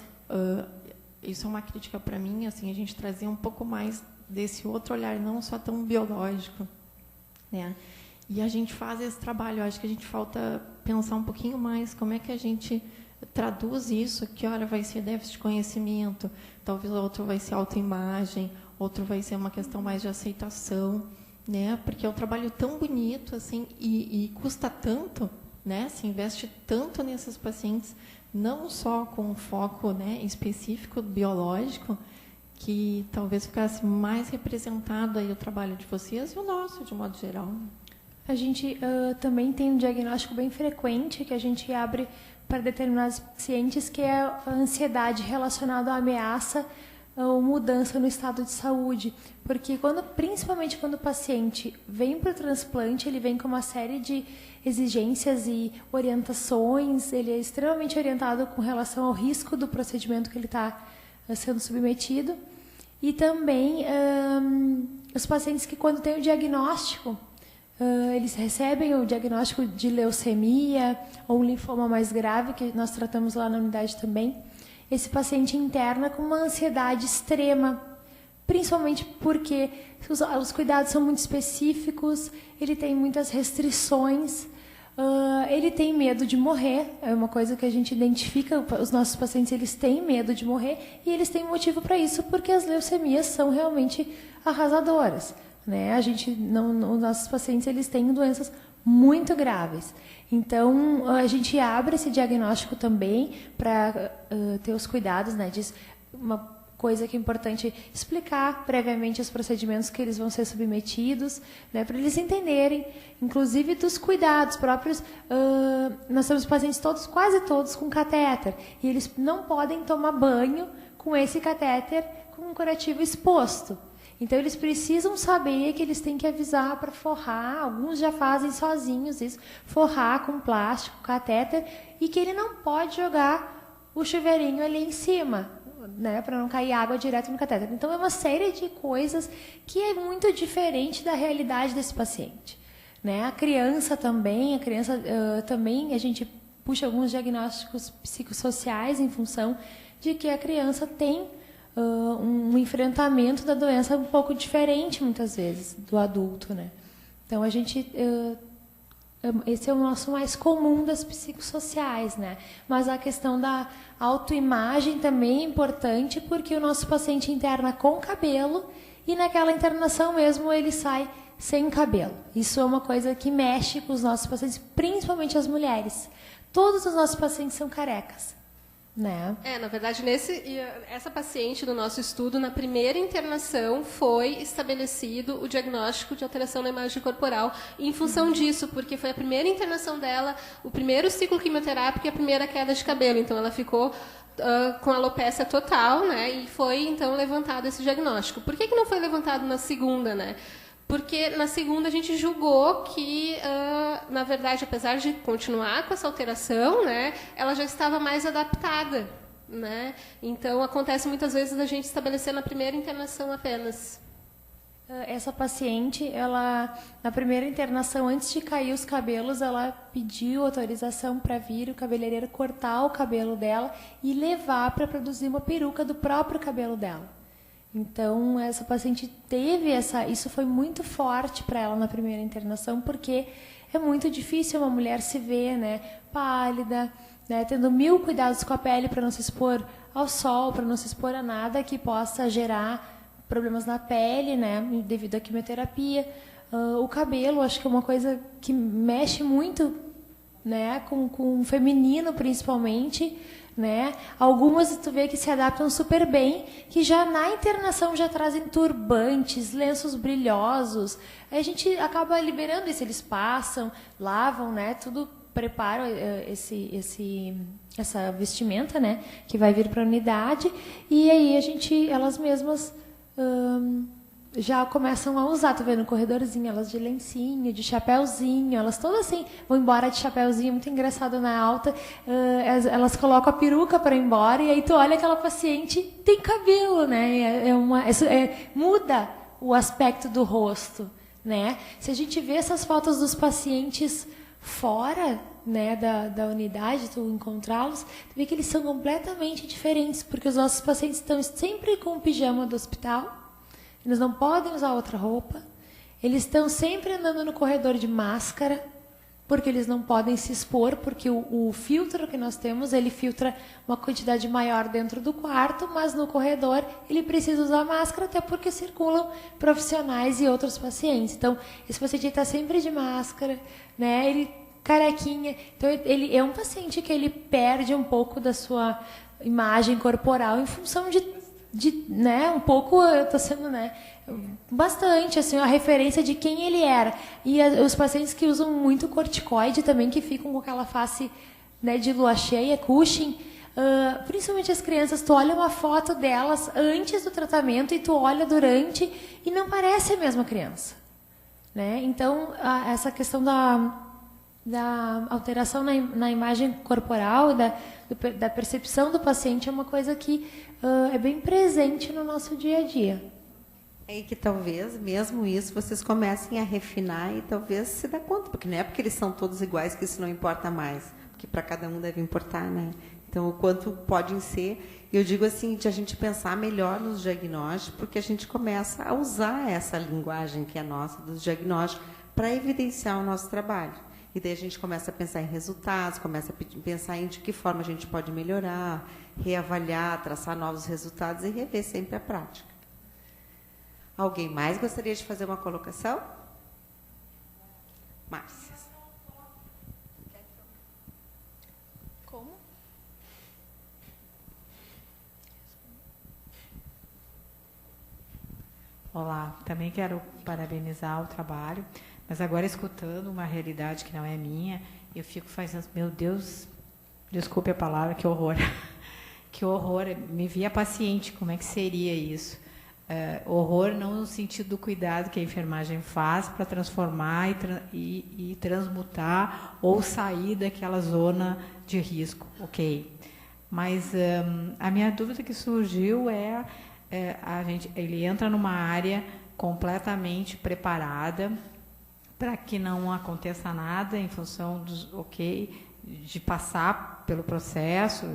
isso é uma crítica para mim, assim, a gente trazer um pouco mais desse outro olhar, não só tão biológico, né? E a gente faz esse trabalho, eu acho que a gente falta pensar um pouquinho mais como é que a gente traduz isso, que hora vai ser déficit de conhecimento, talvez outro vai ser autoimagem, outro vai ser uma questão mais de aceitação, né? Porque é um trabalho tão bonito, assim, e custa tanto, né? Se investe tanto nesses pacientes, não só com foco, né, específico biológico, que talvez ficasse mais representado aí o trabalho de vocês e o nosso, de modo geral. A gente também tem um diagnóstico bem frequente que a gente abre para determinados pacientes, que é a ansiedade relacionada à ameaça ou mudança no estado de saúde. Porque, principalmente quando o paciente vem para o transplante, ele vem com uma série de exigências e orientações, ele é extremamente orientado com relação ao risco do procedimento que ele está sendo submetido. E também os pacientes que, quando têm o diagnóstico, eles recebem o diagnóstico de leucemia ou um linfoma mais grave, que nós tratamos lá na unidade também. Esse paciente interna com uma ansiedade extrema, principalmente porque os cuidados são muito específicos, ele tem muitas restrições, ele tem medo de morrer, é uma coisa que a gente identifica, os nossos pacientes eles têm medo de morrer e eles têm motivo para isso, porque as leucemias são realmente arrasadoras. Né? Os nossos pacientes eles têm doenças muito graves. Então, a gente abre esse diagnóstico também para ter os cuidados, né? Uma coisa que é importante explicar previamente os procedimentos que eles vão ser submetidos, né? Para eles entenderem, inclusive dos cuidados próprios. Nós temos pacientes quase todos com catéter, e eles não podem tomar banho com esse catéter com um curativo exposto. Então, eles precisam saber que eles têm que avisar para forrar, alguns já fazem sozinhos isso, forrar com plástico, catéter, e que ele não pode jogar o chuveirinho ali em cima, né, para não cair água direto no catéter. Então, é uma série de coisas que é muito diferente da realidade desse paciente. Né? A criança também, a gente puxa alguns diagnósticos psicossociais em função de que a criança tem um enfrentamento da doença um pouco diferente, muitas vezes, do adulto, né? Então, esse é o nosso mais comum das psicossociais, né? Mas a questão da autoimagem também é importante, porque o nosso paciente interna com cabelo e naquela internação mesmo ele sai sem cabelo. Isso é uma coisa que mexe com os nossos pacientes, principalmente as mulheres. Todos os nossos pacientes são carecas. Né? Na verdade, essa paciente do nosso estudo, na primeira internação, foi estabelecido o diagnóstico de alteração na imagem corporal em função disso, porque foi a primeira internação dela, o primeiro ciclo quimioterápico e a primeira queda de cabelo. Então, ela ficou com alopecia total, né? E foi, então, levantado esse diagnóstico. Por que não foi levantado na segunda, né? Porque na segunda a gente julgou que, na verdade, apesar de continuar com essa alteração, né, ela já estava mais adaptada. Né? Então, acontece muitas vezes a gente estabelecer na primeira internação apenas. Essa paciente, na primeira internação, antes de cair os cabelos, ela pediu autorização para vir o cabeleireiro cortar o cabelo dela e levar para produzir uma peruca do próprio cabelo dela. Então, essa paciente teve isso foi muito forte para ela na primeira internação, porque é muito difícil uma mulher se ver, né, pálida, né, tendo 1000 cuidados com a pele para não se expor ao sol, para não se expor a nada que possa gerar problemas na pele, né, devido à quimioterapia. O cabelo, acho que é uma coisa que mexe muito, né, com o feminino, principalmente. Né? Algumas tu vê que se adaptam super bem, que já na internação já trazem turbantes, lenços brilhosos. Aí a gente acaba liberando isso, eles passam, lavam, né? Tudo preparam essa vestimenta, né? Que vai vir para a unidade, e aí elas mesmas já começam a usar, tá vendo, no corredorzinho, elas de lencinho, de chapéuzinho, elas todas assim, vão embora de chapéuzinho, muito engraçado na alta, elas colocam a peruca para ir embora, e aí tu olha aquela paciente, tem cabelo, né, muda o aspecto do rosto, né, se a gente vê essas fotos dos pacientes fora, né, da unidade, tu encontrá-los, tu vê que eles são completamente diferentes, porque os nossos pacientes estão sempre com o pijama do hospital, eles não podem usar outra roupa. Eles estão sempre andando no corredor de máscara, porque eles não podem se expor, porque o filtro que nós temos, ele filtra uma quantidade maior dentro do quarto, mas no corredor ele precisa usar máscara, até porque circulam profissionais e outros pacientes. Então, esse paciente está sempre de máscara, né? Ele carequinha. Então, ele é um paciente que ele perde um pouco da sua imagem corporal em função de né, um pouco, eu estou sendo, né, bastante, assim, a referência de quem ele era. E os pacientes que usam muito corticoide também, que ficam com aquela face, né, de lua cheia, Cushing, principalmente as crianças, tu olha uma foto delas antes do tratamento e tu olha durante e não parece a mesma criança, né? Então, essa questão da alteração na imagem corporal, da percepção do paciente é uma coisa que é bem presente no nosso dia a dia. É que talvez, mesmo isso, vocês comecem a refinar e talvez se dá conta, porque não é porque eles são todos iguais que isso não importa mais, porque para cada um deve importar, né? Então, o quanto podem ser, eu digo assim, de a gente pensar melhor nos diagnósticos, porque a gente começa a usar essa linguagem que é nossa, dos diagnósticos, para evidenciar o nosso trabalho. E daí a gente começa a pensar em resultados, começa a pensar em de que forma a gente pode melhorar, reavaliar, traçar novos resultados e rever sempre a prática. Alguém mais gostaria de fazer uma colocação? Márcia. Como? Olá, também quero parabenizar o trabalho, mas agora escutando uma realidade que não é minha, eu fico fazendo, meu Deus, desculpe a palavra, que horror, que horror, me via paciente, como é que seria isso? Horror não no sentido do cuidado que a enfermagem faz para transformar e transmutar ou sair daquela zona de risco, ok. Mas a minha dúvida que surgiu ele entra numa área completamente preparada para que não aconteça nada em função de passar pelo processo,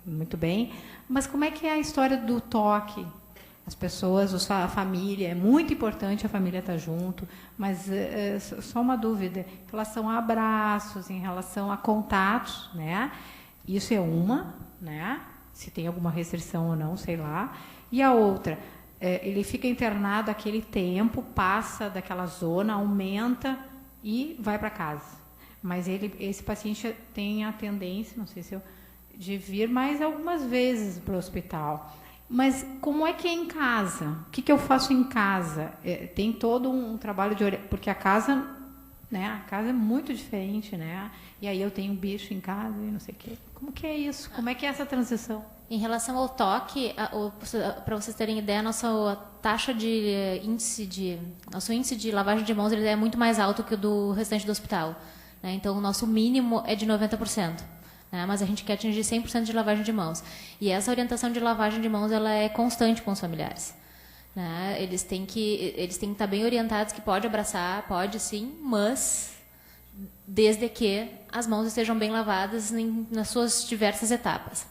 muito bem. Mas como é que é a história do toque? As pessoas, a família, é muito importante a família estar junto, mas só uma dúvida, em relação a abraços, em relação a contatos, né? Isso é uma, né? Se tem alguma restrição ou não, sei lá. E a outra, ele fica internado aquele tempo, passa daquela zona, aumenta e vai para casa. Mas esse paciente tem a tendência, não sei se de vir mais algumas vezes para o hospital. Mas como é que é em casa? O que eu faço em casa? Tem todo um trabalho de porque a casa, né? A casa é muito diferente, né? E aí eu tenho um bicho em casa e não sei o quê. Como que é isso? Como é que é essa transição? Em relação ao toque, para vocês terem ideia, nosso índice de lavagem de mãos ele é muito mais alto que o do restante do hospital, né? Então, o nosso mínimo é de 90%. Mas a gente quer atingir 100% de lavagem de mãos. E essa orientação de lavagem de mãos ela é constante com os familiares. Né? Eles têm que estar bem orientados que pode abraçar, pode sim, mas desde que as mãos estejam bem lavadas nas suas diversas etapas.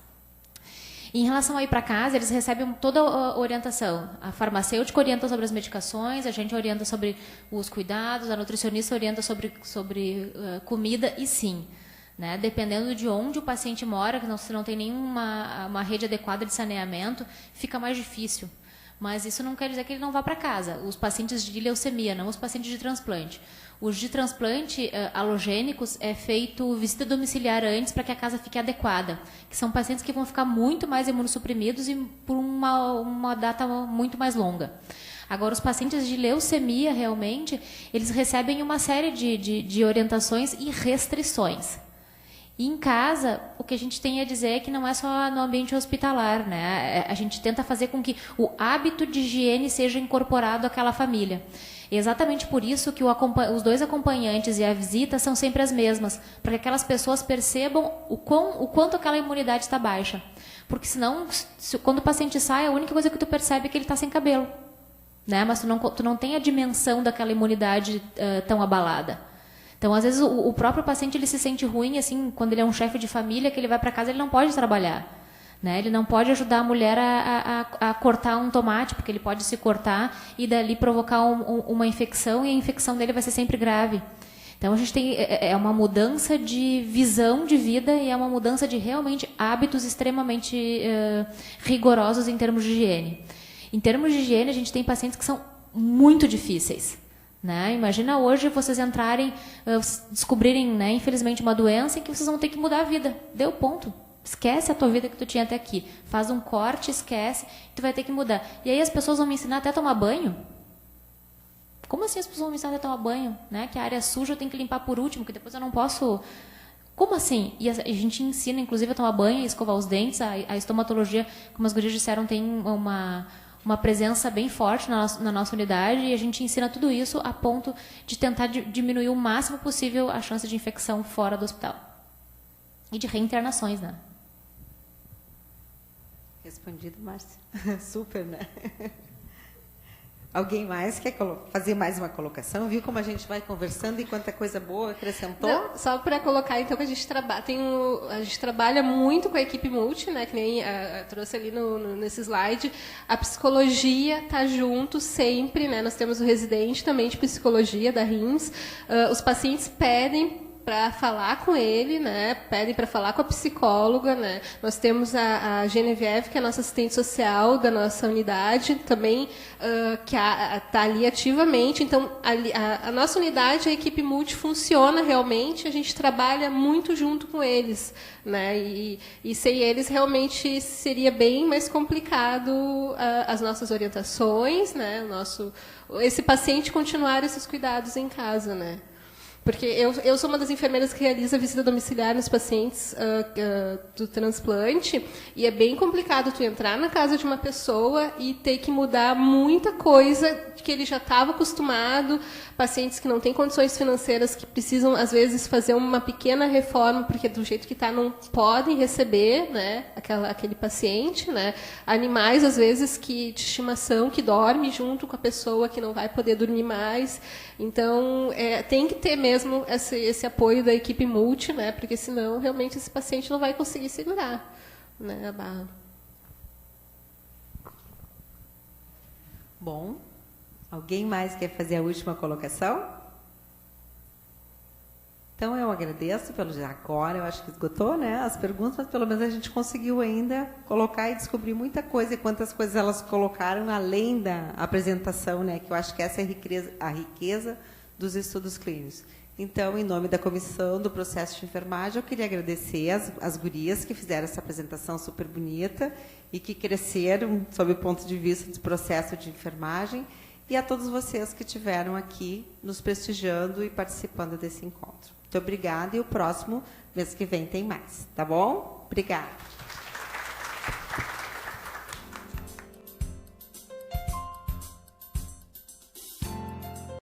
Em relação a ir para casa, eles recebem toda a orientação. A farmacêutica orienta sobre as medicações, a gente orienta sobre os cuidados, a nutricionista orienta sobre comida e sim. Né? Dependendo de onde o paciente mora, se não tem nenhuma rede adequada de saneamento, fica mais difícil. Mas isso não quer dizer que ele não vá para casa. Os pacientes de leucemia, não os pacientes de transplante. Os de transplante halogênicos é feito visita domiciliar antes para que a casa fique adequada. Que são pacientes que vão ficar muito mais imunossuprimidos e por uma data muito mais longa. Agora, os pacientes de leucemia, realmente, eles recebem uma série de orientações e restrições. E em casa, o que a gente tem a dizer é que não é só no ambiente hospitalar, né? A gente tenta fazer com que o hábito de higiene seja incorporado àquela família. E exatamente por isso que os dois acompanhantes e a visita são sempre as mesmas, para que aquelas pessoas percebam o quanto aquela imunidade está baixa. Porque senão, quando o paciente sai, a única coisa que tu percebe é que ele está sem cabelo. Né? Mas tu não tem a dimensão daquela imunidade tão abalada. Então, às vezes, o próprio paciente ele se sente ruim, assim, quando ele é um chefe de família, que ele vai para casa, ele não pode trabalhar. Né? Ele não pode ajudar a mulher a cortar um tomate, porque ele pode se cortar e dali provocar uma infecção, e a infecção dele vai ser sempre grave. Então, a gente tem uma mudança de visão de vida e é uma mudança de realmente hábitos extremamente rigorosos em termos de higiene. Em termos de higiene, a gente tem pacientes que são muito difíceis. Né? Imagina hoje vocês entrarem, descobrirem, né, infelizmente, uma doença em que vocês vão ter que mudar a vida. Deu ponto. Esquece a tua vida que tu tinha até aqui. Faz um corte, esquece, tu vai ter que mudar. E aí as pessoas vão me ensinar até a tomar banho? Como assim as pessoas vão me ensinar até a tomar banho? Né? Que a área suja eu tenho que limpar por último, que depois eu não posso... Como assim? E a gente ensina, inclusive, a tomar banho e escovar os dentes. A estomatologia, como as gurias disseram, tem uma presença bem forte na nossa unidade e a gente ensina tudo isso a ponto de tentar diminuir o máximo possível a chance de infecção fora do hospital. E de reinternações, né? Respondido, Márcia. Super, né? Alguém mais quer fazer mais uma colocação? Viu como a gente vai conversando e quanta coisa boa acrescentou? Não, só para colocar, então, que a gente trabalha muito com a equipe multi, né, que nem trouxe ali nesse slide. A psicologia está junto sempre, né? Nós temos o residente também de psicologia da RIMS. Os pacientes pedem para falar com ele, né? Pedem para falar com a psicóloga, né? Nós temos a Genevieve, que é a nossa assistente social da nossa unidade, também que está ali ativamente. Então, a nossa unidade, a equipe multi, funciona realmente, a gente trabalha muito junto com eles, né? E sem eles, realmente, seria bem mais complicado as nossas orientações, né? Esse paciente continuar esses cuidados em casa, né? Porque eu sou uma das enfermeiras que realiza a visita domiciliar nos pacientes do transplante, e é bem complicado tu entrar na casa de uma pessoa e ter que mudar muita coisa que ele já estava acostumado, pacientes que não têm condições financeiras, que precisam, às vezes, fazer uma pequena reforma, porque do jeito que está não podem receber, né, aquele paciente, né? Animais, às vezes, de estimação, que dorme junto com a pessoa, que não vai poder dormir mais. Então, tem que ter mesmo esse apoio da equipe multi, né? Porque senão, realmente, esse paciente não vai conseguir segurar, né, a barra. Bom, alguém mais quer fazer a última colocação? Então, eu agradeço pelo já agora, eu acho que esgotou, né, as perguntas, mas pelo menos a gente conseguiu ainda colocar e descobrir muita coisa, e quantas coisas elas colocaram além da apresentação, né, que eu acho que essa é a riqueza dos estudos clínicos. Então, em nome da comissão do processo de enfermagem, eu queria agradecer as gurias que fizeram essa apresentação super bonita e que cresceram sob o ponto de vista do processo de enfermagem, e a todos vocês que estiveram aqui nos prestigiando e participando desse encontro. Muito obrigada, e o próximo mês que vem tem mais, tá bom? Obrigada.